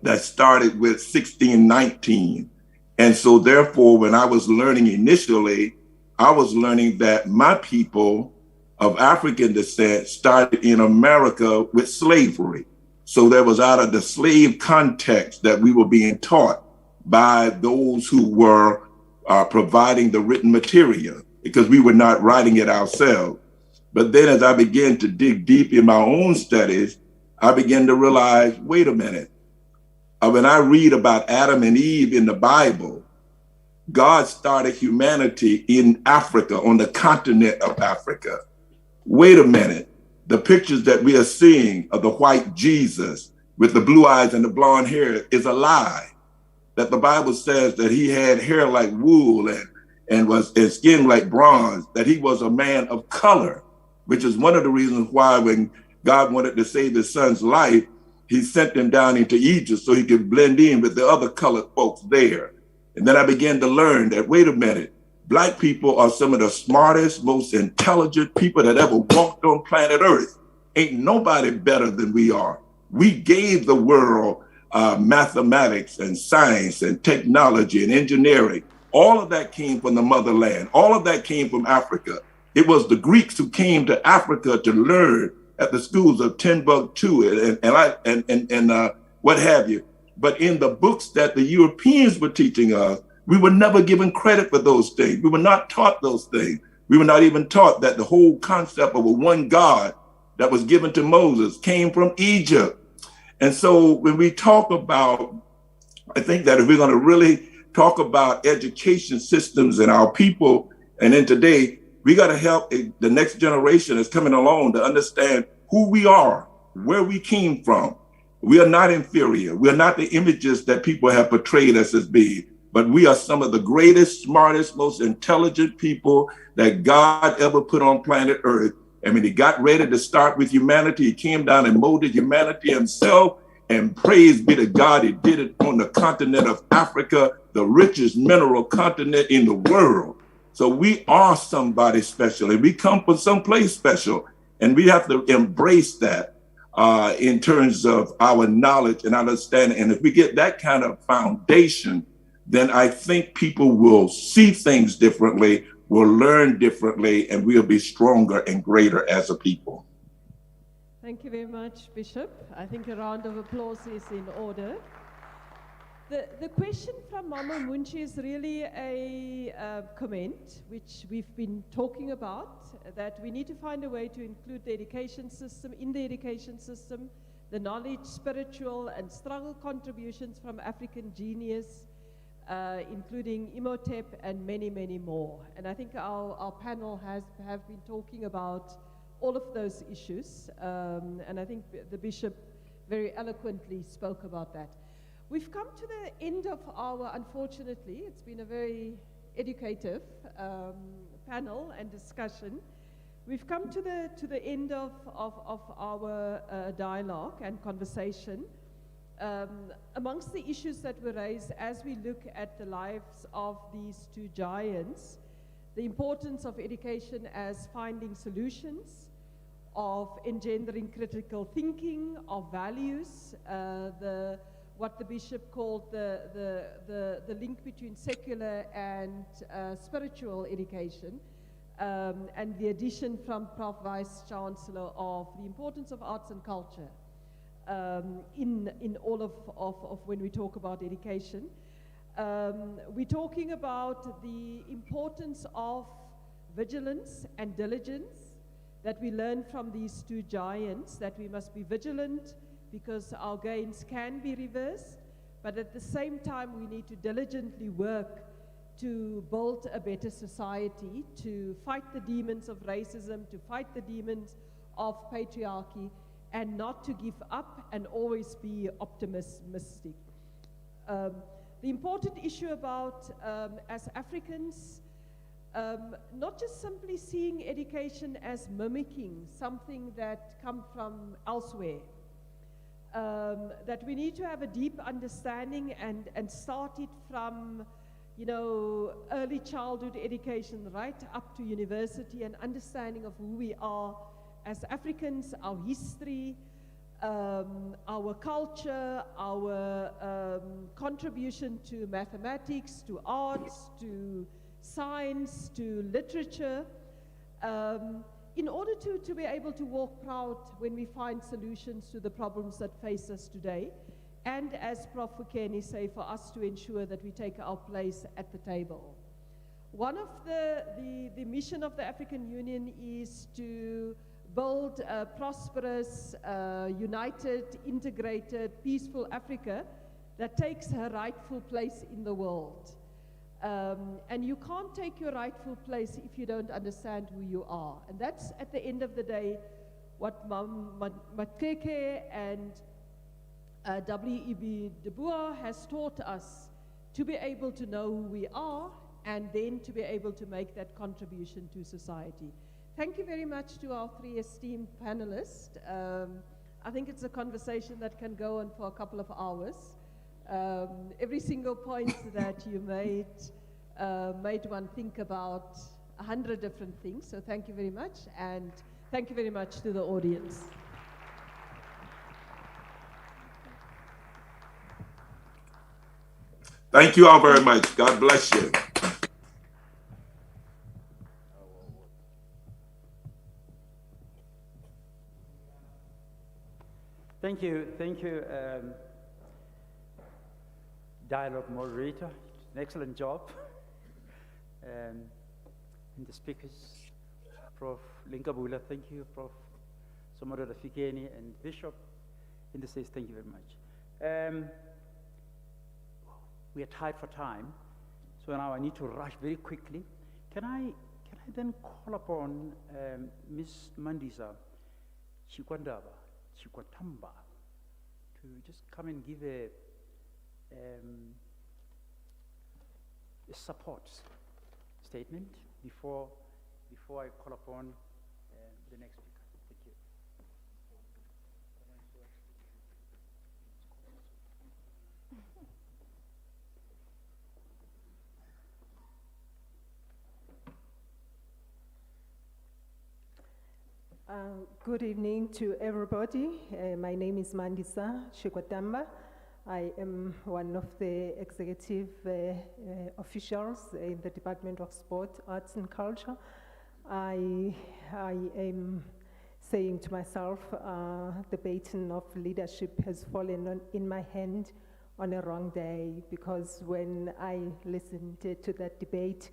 that started with 1619. And so therefore, when I was learning initially, I was learning that my people of African descent started in America with slavery. So there was out of the slave context that we were being taught by those who were providing the written material, because we were not writing it ourselves. But then as I began to dig deep in my own studies, I began to realize, wait a minute. When I read about Adam and Eve in the Bible, God started humanity in Africa, on the continent of Africa. Wait a minute. The pictures that we are seeing of the white Jesus with the blue eyes and the blonde hair is a lie. That the Bible says that he had hair like wool and skin like bronze, that he was a man of color, which is one of the reasons why when God wanted to save his son's life, he sent him down into Egypt so he could blend in with the other colored folks there. And then I began to learn that, wait a minute, Black people are some of the smartest, most intelligent people that ever walked on planet Earth. Ain't nobody better than we are. We gave the world mathematics and science and technology and engineering. All of that came from the motherland. All of that came from Africa. It was the Greeks who came to Africa to learn at the schools of Timbuktu and what have you. But in the books that the Europeans were teaching us, we were never given credit for those things. We were not taught those things. We were not even taught that the whole concept of a one God that was given to Moses came from Egypt. And so when we talk about, I think that if we're going to really talk about education systems and our people, and in today, we got to help the next generation that's coming along to understand who we are, where we came from. We are not inferior. We are not the images that people have portrayed us as being, but we are some of the greatest, smartest, most intelligent people that God ever put on planet Earth. And when he got ready to start with humanity, he came down and molded humanity himself. And praise be to God, he did it on the continent of Africa, the richest mineral continent in the world. So we are somebody special, and we come from someplace special. And we have to embrace that in terms of our knowledge and understanding. And if we get that kind of foundation, then I think people will see things differently, will learn differently, and we'll be stronger and greater as a people. Thank you very much, Bishop. I think a round of applause is in order. The question from Mama Munchi is really a comment which we've been talking about, that we need to find a way to include the education system, in the education system, the knowledge, spiritual and struggle contributions from African genius, including Imhotep and many, many more. And I think our panel have been talking about all of those issues, and I think the Bishop very eloquently spoke about that. We've come to the end of our, unfortunately, it's been a very educative panel and discussion. We've come to the end of our dialogue and conversation. Amongst the issues that were raised as we look at the lives of these two giants, the importance of education as finding solutions, of engendering critical thinking, of values, what the Bishop called the link between secular and spiritual education, and the addition from Prof. Vice Chancellor of the importance of arts and culture in all of when we talk about education. We're talking about the importance of vigilance and diligence that we learn from these two giants, that we must be vigilant because our gains can be reversed, but at the same time we need to diligently work to build a better society, to fight the demons of racism, to fight the demons of patriarchy, and not to give up and always be optimistic. The important issue about, as Africans, not just simply seeing education as mimicking something that comes from elsewhere, that we need to have a deep understanding and start it from, early childhood education right up to university, and understanding of who we are as Africans, our history, our culture, our contribution to mathematics, to arts, to science, to literature, in order to be able to walk proud when we find solutions to the problems that face us today, and as Prof. Fukeni say, for us to ensure that we take our place at the table. One of the mission of the African Union is to build a prosperous, united, integrated, peaceful Africa that takes her rightful place in the world. And you can't take your rightful place if you don't understand who you are. And that's, at the end of the day, what Mannya-Maxeke and W.E.B. Du Bois has taught us, to be able to know who we are and then to be able to make that contribution to society. Thank you very much to our three esteemed panelists. I think it's a conversation that can go on for a couple of hours. Every single point that you made one think about 100 different things. So thank you very much, and thank you very much to the audience. Thank you all very much. God bless you. Thank you, dialogue moderator. An excellent job. And the speakers, Prof. Linkabula, thank you, Prof. Somaroda Fikeni, and Bishop in the States, thank you very much. We are tight for time, so now I need to rush very quickly. Can I then call upon Ms. Mandisa Chikwandaba, Chikwatamba, to just come and give a support statement before I call upon the next speaker. Thank you. Good evening to everybody. My name is Mandisa Chikwatamba. I am one of the executive officials in the Department of Sport, Arts and Culture. I am saying to myself, the baton of leadership has fallen in my hand on a wrong day, because when I listened to that debate,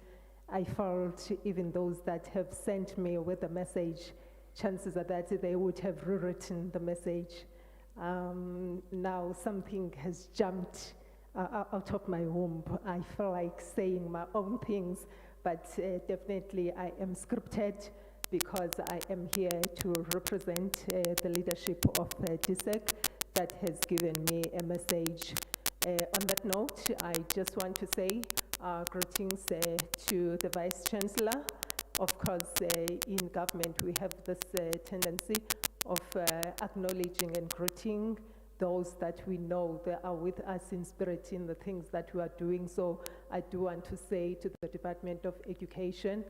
I felt even those that have sent me with a message, chances are that they would have rewritten the message. Now something has jumped out of my womb. I feel like saying my own things, but definitely I am scripted, because I am here to represent the leadership of DSEC that has given me a message. On that note, I just want to say greetings to the Vice Chancellor. Of course, in government, we have this tendency of acknowledging and greeting those that we know that are with us in spirit in the things that we are doing. So I do want to say to the Department of Education,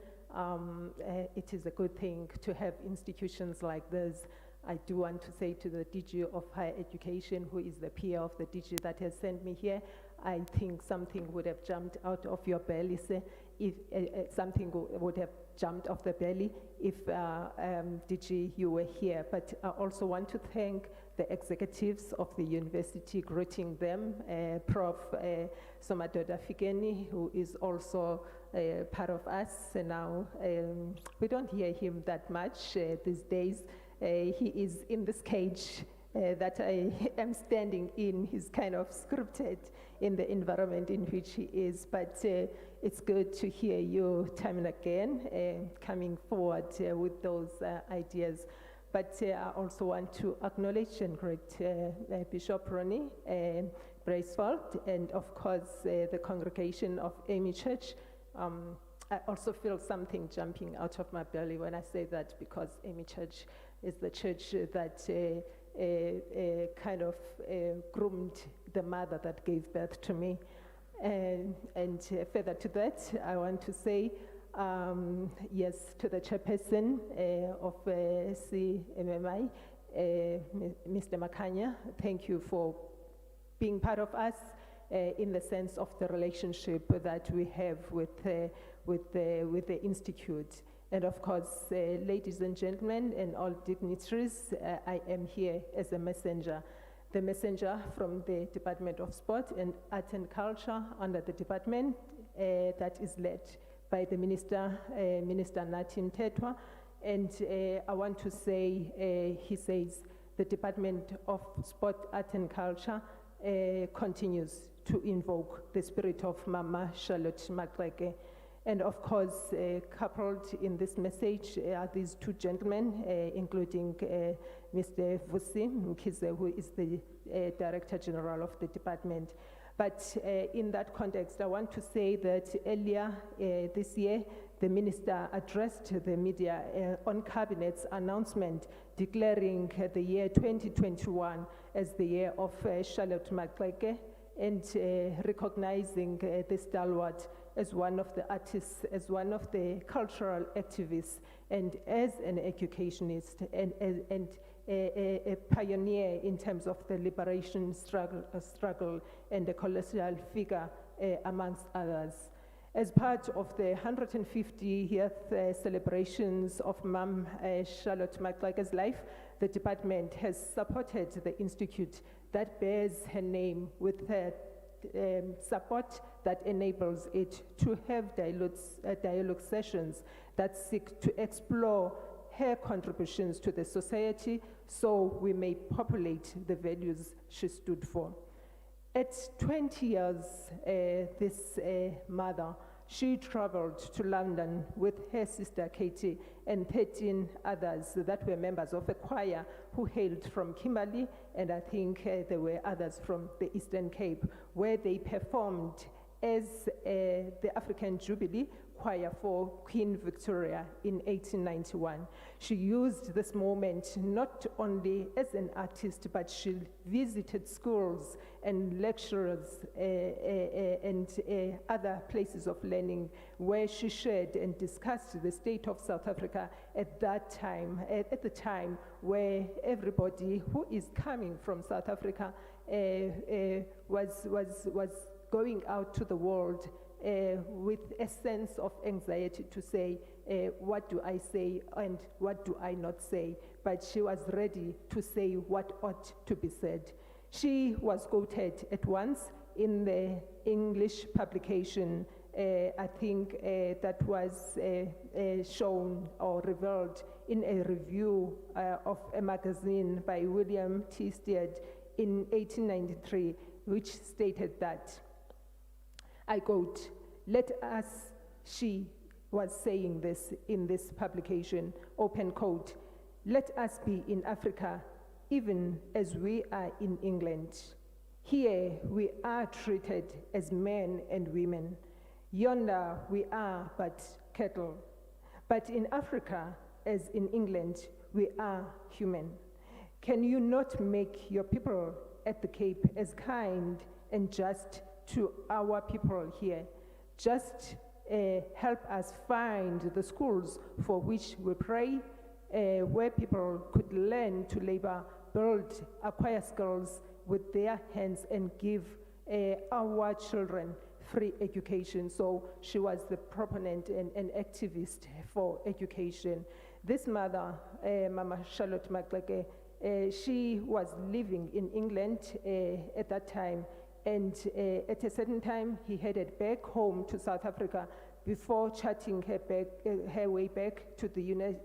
it is a good thing to have institutions like this. I do want to say to the DG of Higher Education, who is the peer of the DG that has sent me here, I think something would have jumped out of your belly, if something would have jumped off the belly if DG, you were here. But I also want to thank the executives of the university, greeting them, Prof. Somadoda Fikeni, who is also part of us. And now we don't hear him that much these days. He is in this cage that I am standing in. He's kind of scripted in the environment in which he is, but it's good to hear you time and again coming forward with those ideas. But I also want to acknowledge and greet Bishop Ronnie Bracefield, and of course the congregation of Amy Church. I also feel something jumping out of my belly when I say that, because Amy Church is the church that kind of groomed the mother that gave birth to me. And further to that, I want to say yes to the chairperson of CMMI, Mr. Makanya, thank you for being part of us in the sense of the relationship that we have with the Institute. And of course, ladies and gentlemen and all dignitaries, I am here as a messenger. The messenger from the Department of Sport and Art and Culture under the department that is led by the Minister, Minister Nathi Mthethwa. And I want to say, he says, the Department of Sport, Art and Culture continues to invoke the spirit of Mama Charlotte Maxeke. And of course, coupled in this message are these two gentlemen, including Mr. Vusi Mkhize, who is the Director General of the department. But in that context, I want to say that earlier this year, the minister addressed the media on Cabinet's announcement declaring the year 2021 as the year of Charlotte Maxeke, and recognizing the stalwart as one of the artists, as one of the cultural activists, and as an educationist and a pioneer in terms of the liberation struggle and a colossal figure amongst others. As part of the 150th celebrations of Mam Charlotte Maxeke's life, the department has supported the institute that bears her name with support that enables it to have dialogue sessions that seek to explore her contributions to the society so we may populate the values she stood for. At 20 years, this mother, she traveled to London with her sister Katie and 13 others that were members of a choir who hailed from Kimberley, and I think there were others from the Eastern Cape, where they performed as the African Jubilee Choir for Queen Victoria in 1891. She used this moment not only as an artist, but she visited schools and lecturers and other places of learning where she shared and discussed the state of South Africa at that time, at the time where everybody who is coming from South Africa was going out to the world with a sense of anxiety to say, what do I say and what do I not say? But she was ready to say what ought to be said. She was quoted at once in the English publication, I think that was shown or revealed in a review of a magazine by William T. Stead in 1893, which stated that, I quote, let us, she was saying this in this publication, open quote, let us be in Africa even as we are in England. Here we are treated as men and women. Yonder we are but cattle. But in Africa, as in England, we are human. Can you not make your people at the Cape as kind and just to our people here? Just help us find the schools for which we pray, where people could learn to labor, build, acquire skills with their hands, and give our children free education. So she was the proponent and activist for education. This mother, Mama Charlotte Maxeke, she was living in England at that time, and at a certain time he headed back home to South Africa before charting her way back to the United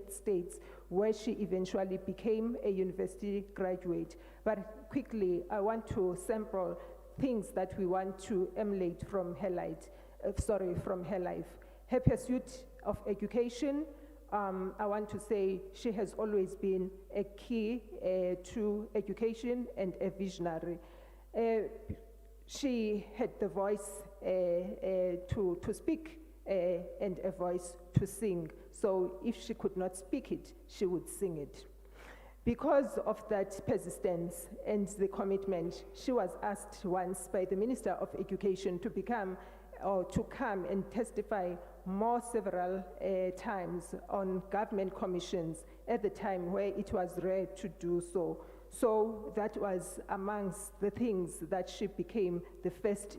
States, where she eventually became a university graduate. But quickly, I want to sample things that we want to emulate from her life. Her pursuit of education, I want to say she has always been a key to education and a visionary. She had the voice to speak and a voice to sing. So if she could not speak it, she would sing it. Because of that persistence and the commitment, she was asked once by the Minister of Education to come and testify several times on government commissions at the time where it was rare to do so. So that was amongst the things that she became the first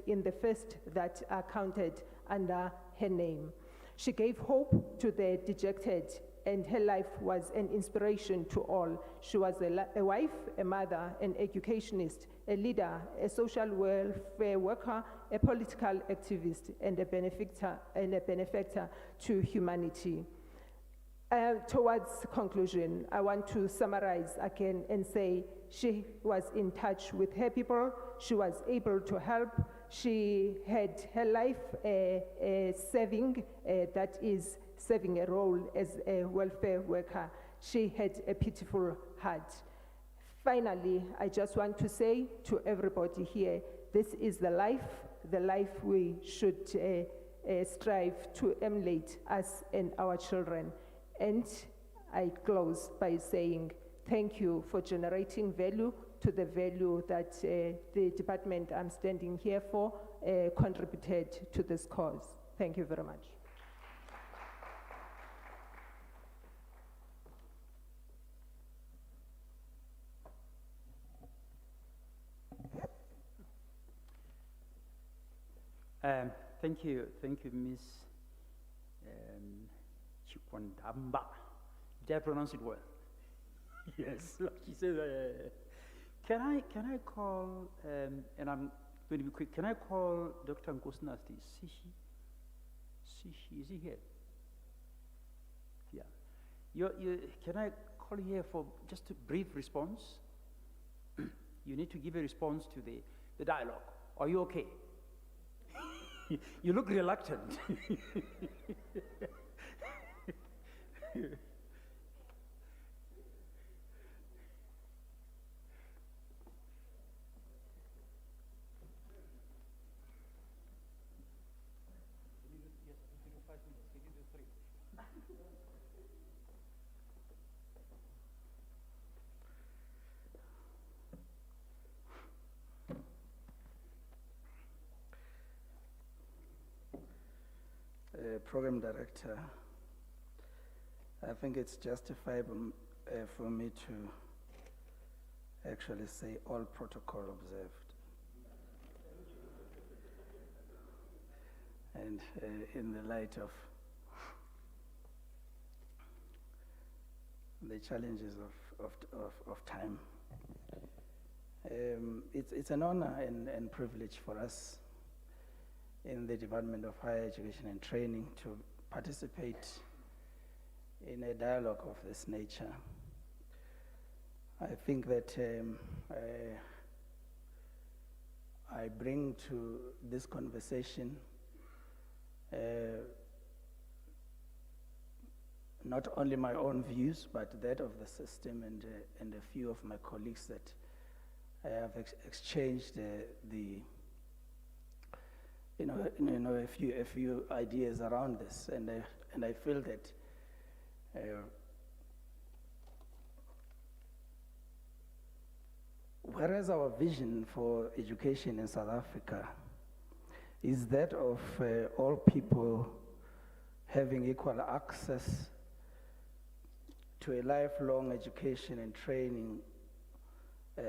that are counted under her name. She gave hope to the dejected, and her life was an inspiration to all. She was a wife, a mother, an educationist, a leader, a social welfare worker, a political activist, and a benefactor to humanity. Towards conclusion, I want to summarize again and say she was in touch with her people. She was able to help. She had her life serving, that is serving a role as a welfare worker. She had a pitiful heart. Finally, I just want to say to everybody here, this is the life we should strive to emulate, us and our children. And I close by saying thank you for generating value to the value that the department I'm standing here for contributed to this cause. Thank you very much. Thank you, Ms. Chikwandamba. Did I pronounce it well? Yes, like she said. Can I call, and I'm going to be quick, can I call Dr. Nkosnasti? Is he here? Yeah. Can I call here for just a brief response? You need to give a response to the dialogue. Are you okay? You look reluctant. Program Director, I think it's justifiable for me to actually say all protocol observed. And in the light of the challenges of time, it's an honor and privilege for us in the Department of Higher Education and Training to participate in a dialogue of this nature. I think that I bring to this conversation not only my own views, but that of the system and a few of my colleagues that I have exchanged a few ideas around this, and I feel that whereas our vision for education in South Africa is that of all people having equal access to a lifelong education and training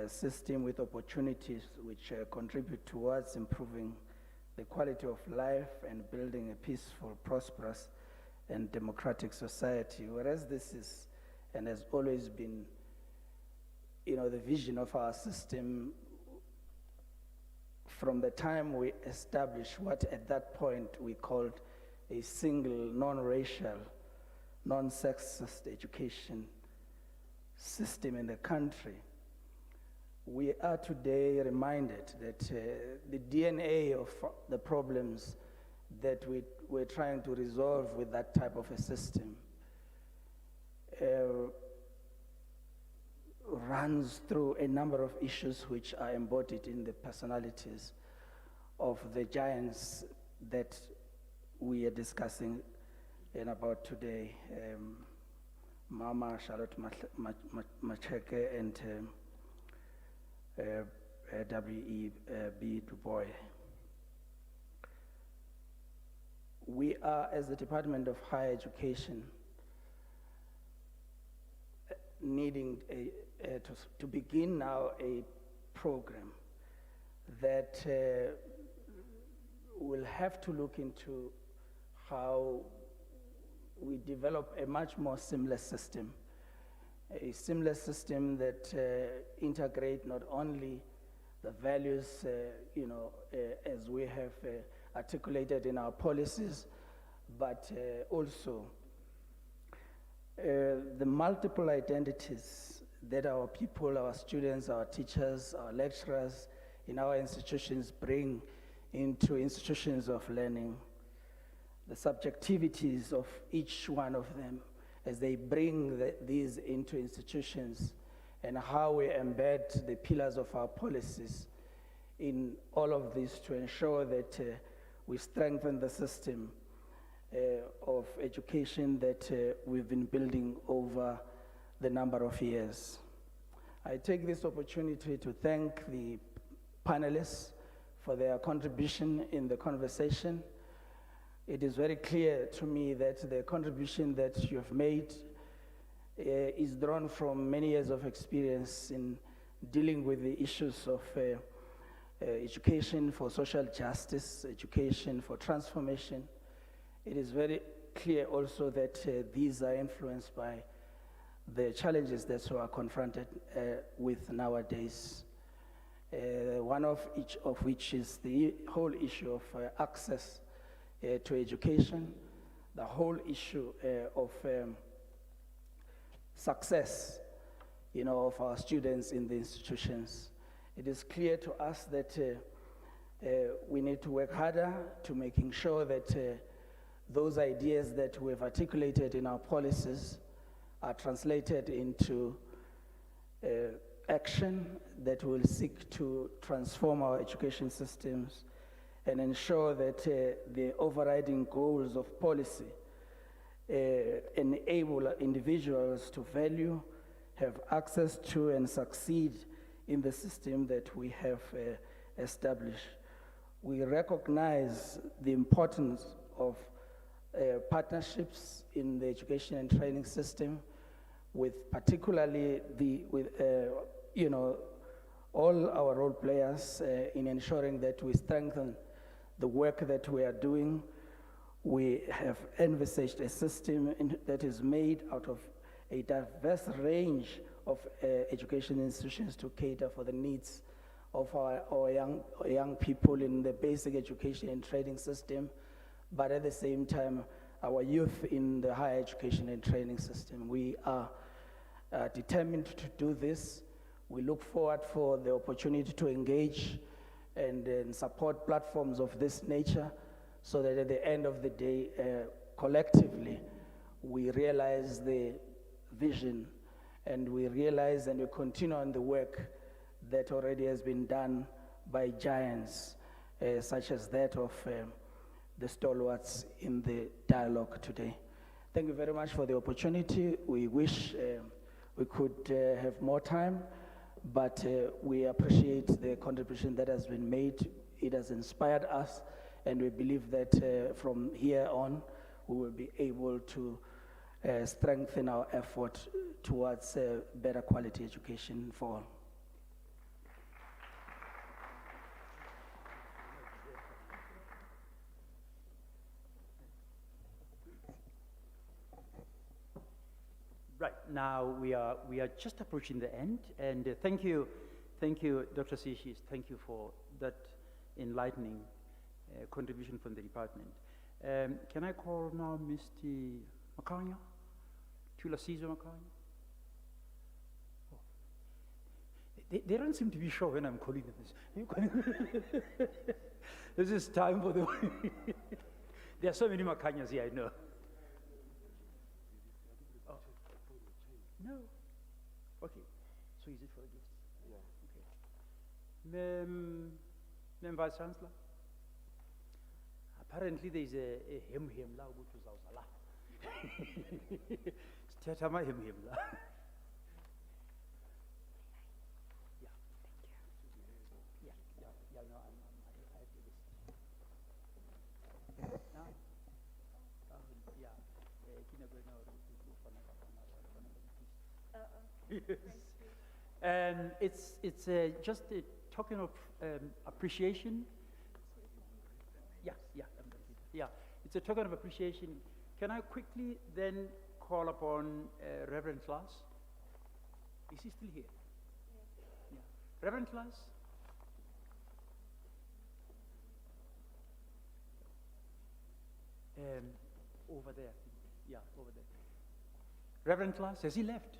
system with opportunities which contribute towards improving the quality of life and building a peaceful, prosperous, and democratic society. Whereas this is, and has always been, the vision of our system from the time we established what at that point we called a single, non-racial, non-sexist education system in the country. We are today reminded that the DNA of the problems that we're trying to resolve with that type of a system runs through a number of issues which are embodied in the personalities of the giants that we are discussing in about today, Mama Charlotte Mannya-Maxeke and W.E.B. Du Bois. we are, as the Department of Higher Education, needing to begin now a program that will have to look into how we develop a much more seamless system, that integrate not only the values, as we have articulated in our policies, but also the multiple identities that our people, our students, our teachers, our lecturers in our institutions bring into institutions of learning, the subjectivities of each one of them as they bring these into institutions, and how we embed the pillars of our policies in all of this to ensure that we strengthen the system of education that we've been building over the number of years. I take this opportunity to thank the panelists for their contribution in the conversation. It is very clear to me that the contribution that you have made is drawn from many years of experience in dealing with the issues of education for social justice, education for transformation. It is very clear also that these are influenced by the challenges that we are confronted with nowadays. One of each of which is the whole issue of access to education, the whole issue of success, of our students in the institutions. It is clear to us that we need to work harder to making sure that those ideas that we've articulated in our policies are translated into action that will seek to transform our education systems and ensure that the overriding goals of policy enable individuals to value, have access to, and succeed in the system that we have established. We recognize the importance of partnerships in the education and training system, with particularly all our role players in ensuring that we strengthen the work that we are doing. We have envisaged a system that is made out of a diverse range of education institutions to cater for the needs of our young people in the basic education and training system, but at the same time, our youth in the higher education and training system. We are determined to do this. We look forward for the opportunity to engage and support platforms of this nature, so that at the end of the day, collectively, we realize the vision, and we realize and we continue on the work that already has been done by giants, such as that of the stalwarts in the dialogue today. Thank you very much for the opportunity. We wish we could have more time, but we appreciate the contribution that has been made. It has inspired us, and we believe that from here on, we will be able to strengthen our effort towards better quality education for all. Right, now we are just approaching the end, and thank you, Dr. Sishis, thank you for that enlightening contribution from the department. Can I call now Mr. Makanya? Tula Caesar Makanya? Oh. They don't seem to be sure when I'm calling them. This is time for the... There are so many Makanyas here, I know. No. Okay. So is it for the guests? Yeah. Okay. Ma'am Vice Chancellor? Apparently there is a hymn la ukuthi uzawuzala. Sithatha ama hymn la. Yeah. Thank you. Yeah. No, I have to listen. Now, Yes. And it's just a token of appreciation. Yeah. It's a token of appreciation. Can I quickly then call upon Reverend Klaas? Is he still here? Yeah. Reverend Klaas? Over there. Yeah, over there. Reverend Klaas, has he left?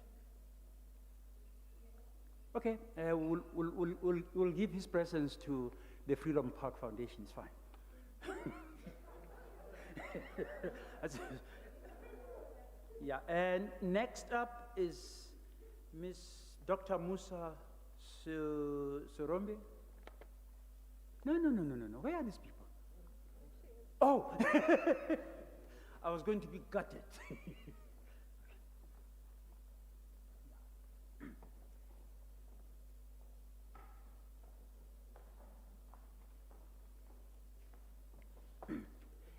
Okay, we'll give his presence to the Freedom Park Foundation. It's fine. Yeah, and next up is Miss Dr. Musa Sorombe. No. Where are these people? Oh, I was going to be gutted.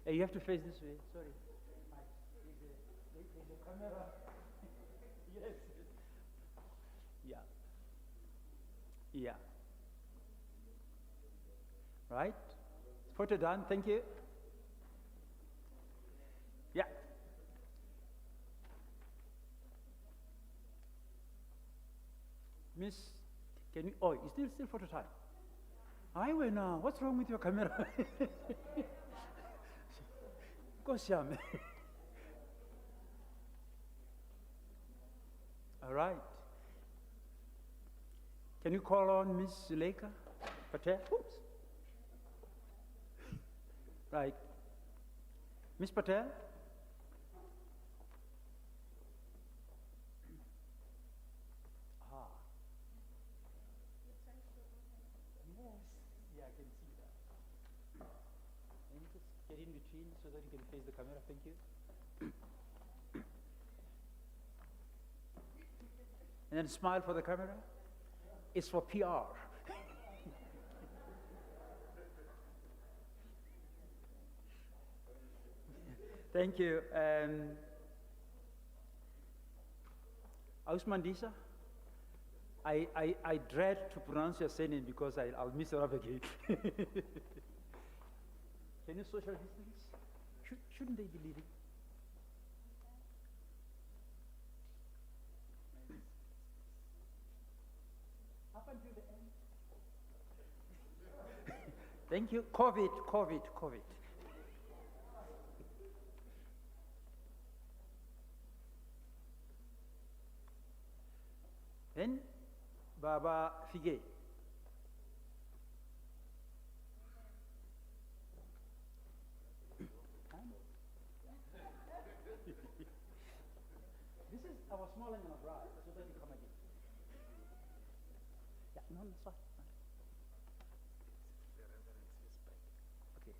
You have to face this way. Sorry. There's a camera. Yes. Yeah. Right. Photo done. Thank you. Yeah. Miss, can you? Oh, it's still photo time. I will now. What's wrong with your camera? Kosyame. All right. Can you call on Miss Zuleika Patel? Oops. Right. Miss Patel? Yeah, I can see that. And just get in between so that you can face the camera. Thank you. And then smile for the camera. It's for PR. Thank you. Ausmandisa, I dread to pronounce your surname because I'll mess it up again. Can you social distance? Shouldn't they be leaving? Up until the end. Thank you. COVID. Then, Baba Fige. This is our small and our bride, so that you come again. Yeah, no, it's fine. Okay.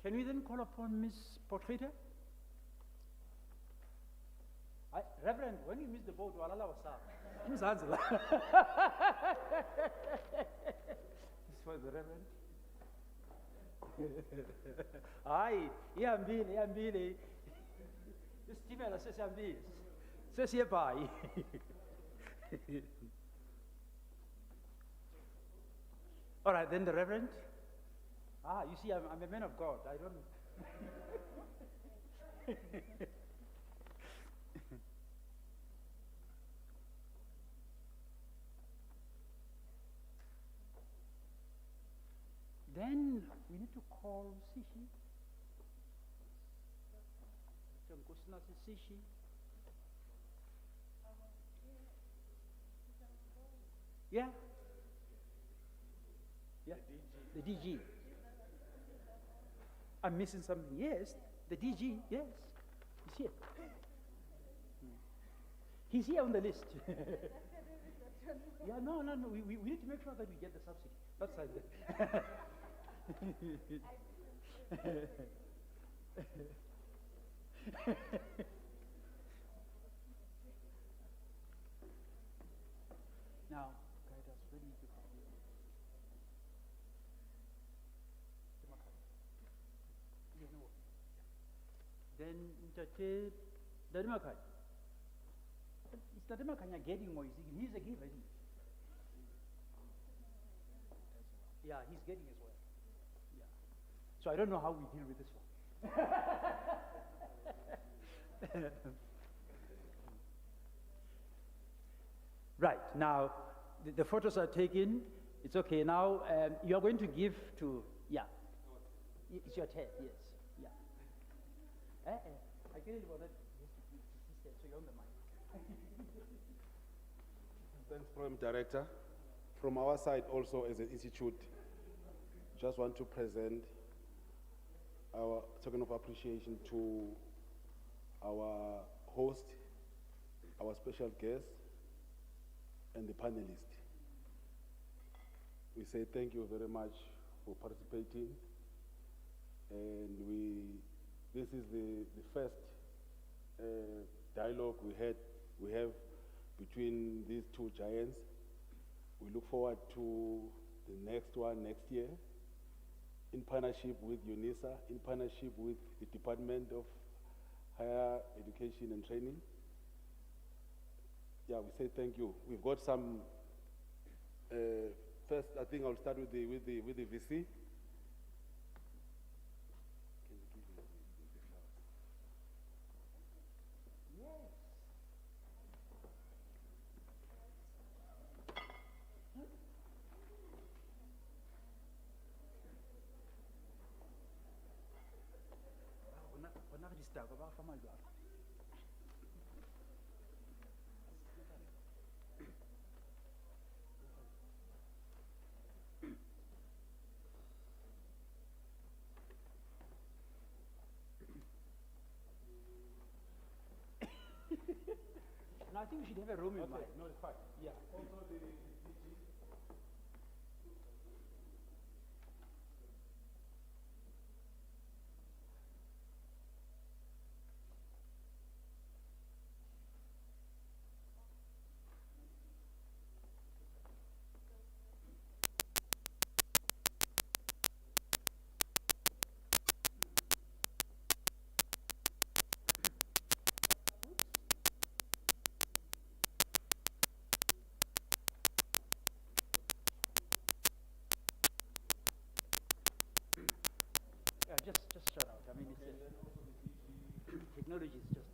Can we then call upon Miss Portraiter? Reverend, when you miss the boat, walala wasa. This for the Reverend. Aye, iambile. This Timela says iambile. Says here bye. All right, then the Reverend. You see, I'm a man of God. I don't. Then we need to call Sishi. Sishi. Yeah. The DG. I'm missing something. Yes, the DG. Yes, he's here. He's here on the list. Yeah, no. We need to make sure that we get the subsidy. That's like that. Now, guide us really to Tate Dadimakanya. Is Dadimakanya getting or is he? He's a giver, isn't he? Yeah, he's getting as well. Yeah. So I don't know how we deal with this one. Right, now the photos are taken. It's okay. Now you are going to give to, yeah. It's your turn, yes. Yeah. I get it about that. So you're on the mic. Thanks, Program Director. From our side also as an institute, just want to present our token of appreciation to our host, our special guest, and the panelists. We say thank you very much for participating, and this is the first dialogue we have between these two giants. We look forward to the next one next year, in partnership with UNISA, in partnership with the Department of Higher Education and Training. Yeah, we say thank you. We've got some. First, I think I'll start with the VC. No, I think we should have a room in mind. No, it's fine. Yeah. Also the just shut out. I mean, it's technology is just.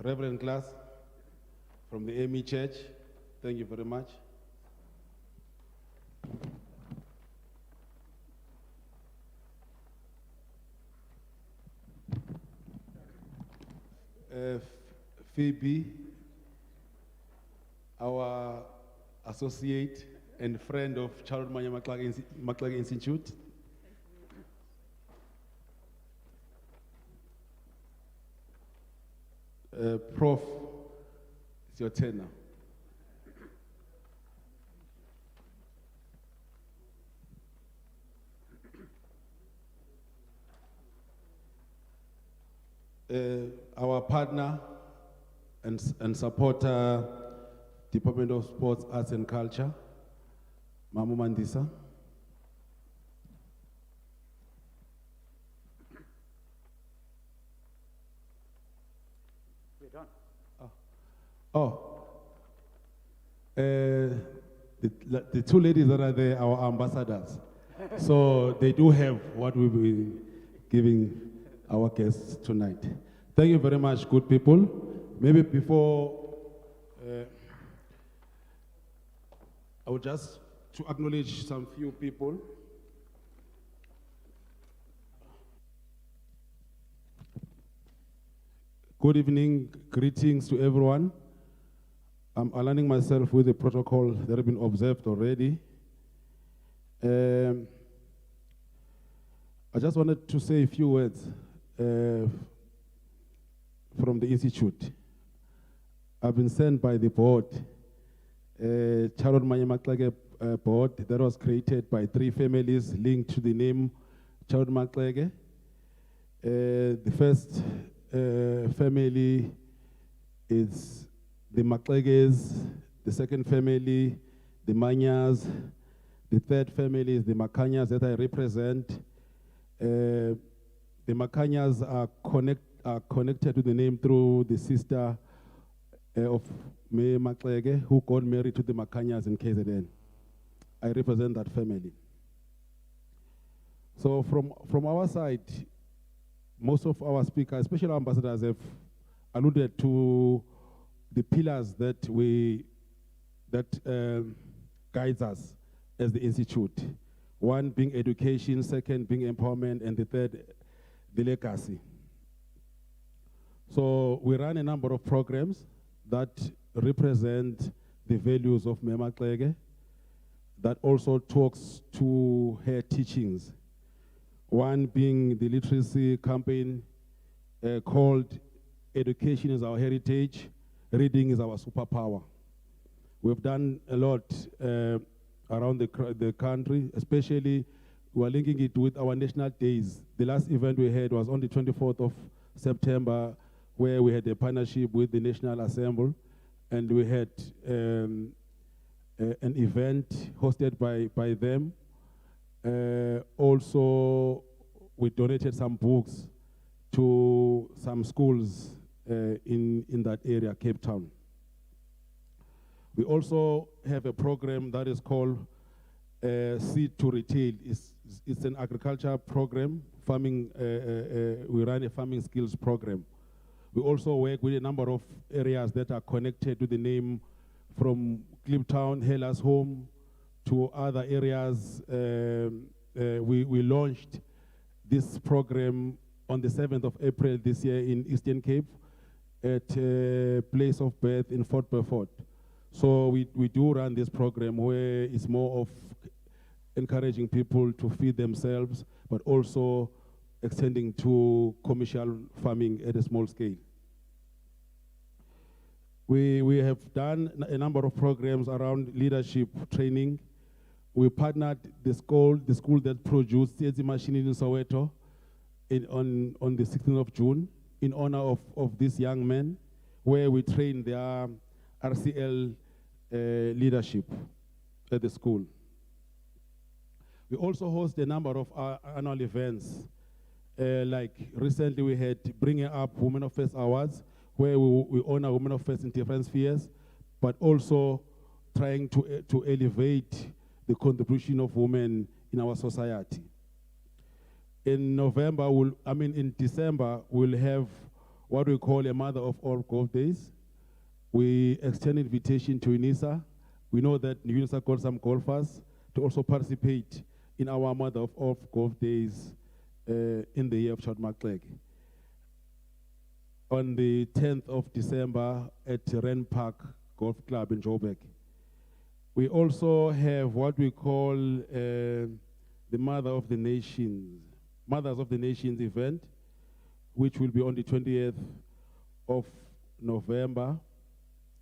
Reverend Class from the AME Church, thank you very much. Phoebe, our associate and friend of Charlotte Mannya-Maxeke Institute. Prof, it's your turn now. Our partner and supporter, Department of Sports, Arts and Culture, Mamu Mandisa. We're done. The two ladies that are there are our ambassadors. So they do have what we'll be giving our guests tonight. Thank you very much, good people. Maybe before, I would just to acknowledge some few people. Good evening, greetings to everyone. I'm aligning myself with the protocol that have been observed already. I just wanted to say a few words from the Institute. I've been sent by the board, Charlotte Mannya-Maxeke board that was created by 3 families linked to the name Charlotte Maxeke. The first family is the Maxekes, the second family, the Mannyas, the third family is the Makanyas that I represent. The Makanyas are connected to the name through the sister of Mannya-Maxeke, who got married to the Makanyas in KZN. I represent that family. So from our side, most of our speakers, especially our ambassadors, have alluded to the pillars that guides us as the institute. One being education, second being empowerment, and the third, the legacy. So we run a number of programs that represent the values of Mannya-Maxeke, that also talks to her teachings. One being the literacy campaign called Education is Our Heritage, Reading is Our Superpower. We've done a lot around the country, especially we're linking it with our national days. The last event we had was on the 24th of September, where we had a partnership with the National Assembly, and we had an event hosted by them. Also, we donated some books to some schools in that area, Cape Town. We also have a program that is called Seed to Retail. It's an agriculture program, farming. We run a farming skills program. We also work with a number of areas that are connected to the name, from Kliptown, Hellas Home, to other areas. We launched this program on the 7th of April this year in Eastern Cape at a place of birth in Fort Beaufort. So we do run this program where it's more of encouraging people to feed themselves, but also extending to commercial farming at a small scale. We have done a number of programs around leadership training. We partnered the school that produced CNC machining in Soweto on the 16th of June in honor of these young men, where we train their RCL leadership at the school. We also host a number of annual events. Like recently we had Bringing Up Women of First Awards, where we honor women of first in different spheres, but also trying to elevate the contribution of women in our society. In December, we'll have what we call a Mother of All Golf Days. We extend invitation to UNISA. We know that UNISA got some golfers to also participate in our Mother of All Golf Days in the year of Mannya-Maxeke. On the 10th of December at Ren Park Golf Club in Joburg. We also have what we call the Mothers of the Nations event, which will be on the 20th of November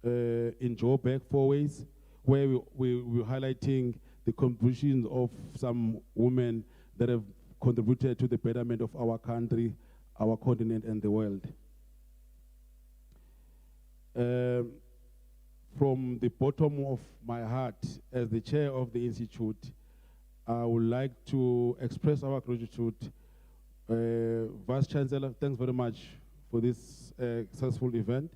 in Joburg, 4 ways, where we're highlighting the contributions of some women that have contributed to the betterment of our country, our continent, and the world. From the bottom of my heart, as the chair of the Institute, I would like to express our gratitude. Vice Chancellor, thanks very much for this successful event.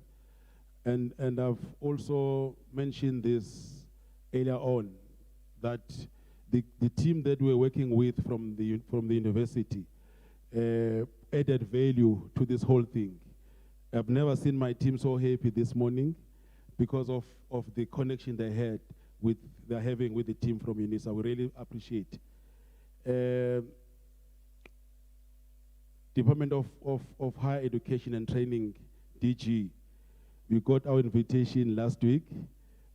And I've also mentioned this earlier on, that the team that we're working with from the university added value to this whole thing. I've never seen my team so happy this morning because of the connection they're having with the team from UNISA. We really appreciate. Department of Higher Education and Training, DG, we got our invitation last week.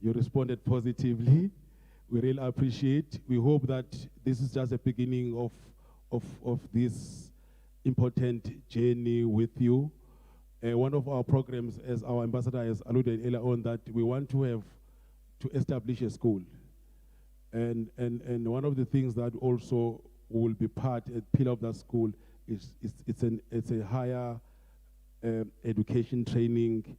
You responded positively. We really appreciate. We hope that this is just the beginning of this important journey with you. One of our programs, as our ambassador has alluded earlier on, that we want to establish a school. And one of the things that also will be a pillar of that school it's a higher education training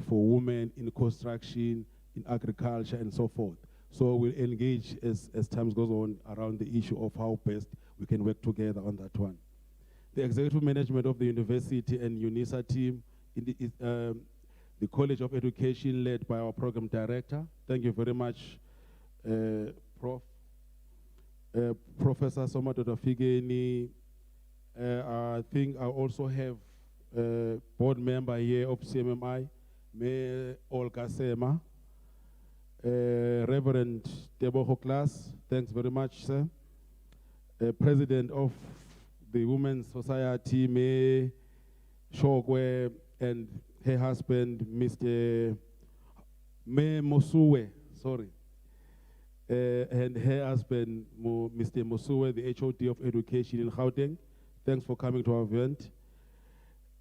for women in construction, in agriculture, and so forth. So we'll engage as time goes on around the issue of how best we can work together on that one. The executive management of the university and UNISA team, the College of Education led by our program director. Thank you very much, Professor Somadoda Figeni. I think I also have a board member here of CMMI, Mayor Olga Sema. Reverend Deboho Class, thanks very much, sir. President of the Women's Society, May Shogwe, and her husband, Mr. May Mosue, sorry. And her husband, Mr. Mosue, the HOD of Education in Gauteng. Thanks for coming to our event.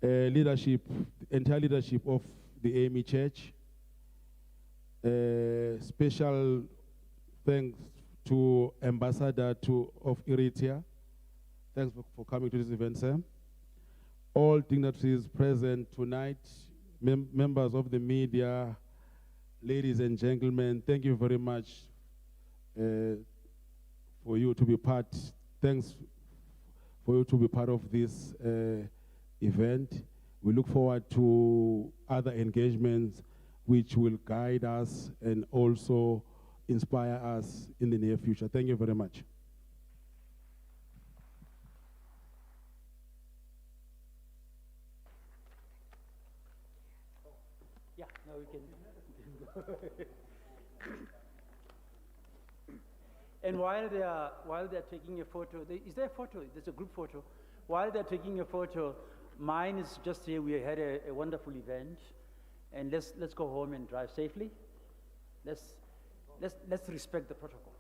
Leadership, entire leadership of the AME Church. Special thanks to Ambassador of Eritrea. Thanks for coming to this event, sir. All dignitaries present tonight, members of the media, ladies and gentlemen, thank you very much for you to be part. Thanks for you to be part of this event. We look forward to other engagements which will guide us and also inspire us in the near future. Thank you very much. Yeah, now we can go. And while they're taking a photo, is there a photo? There's a group photo. While they're taking a photo, mine is just here. We had a wonderful event, and let's go home and drive safely. Let's respect the protocol.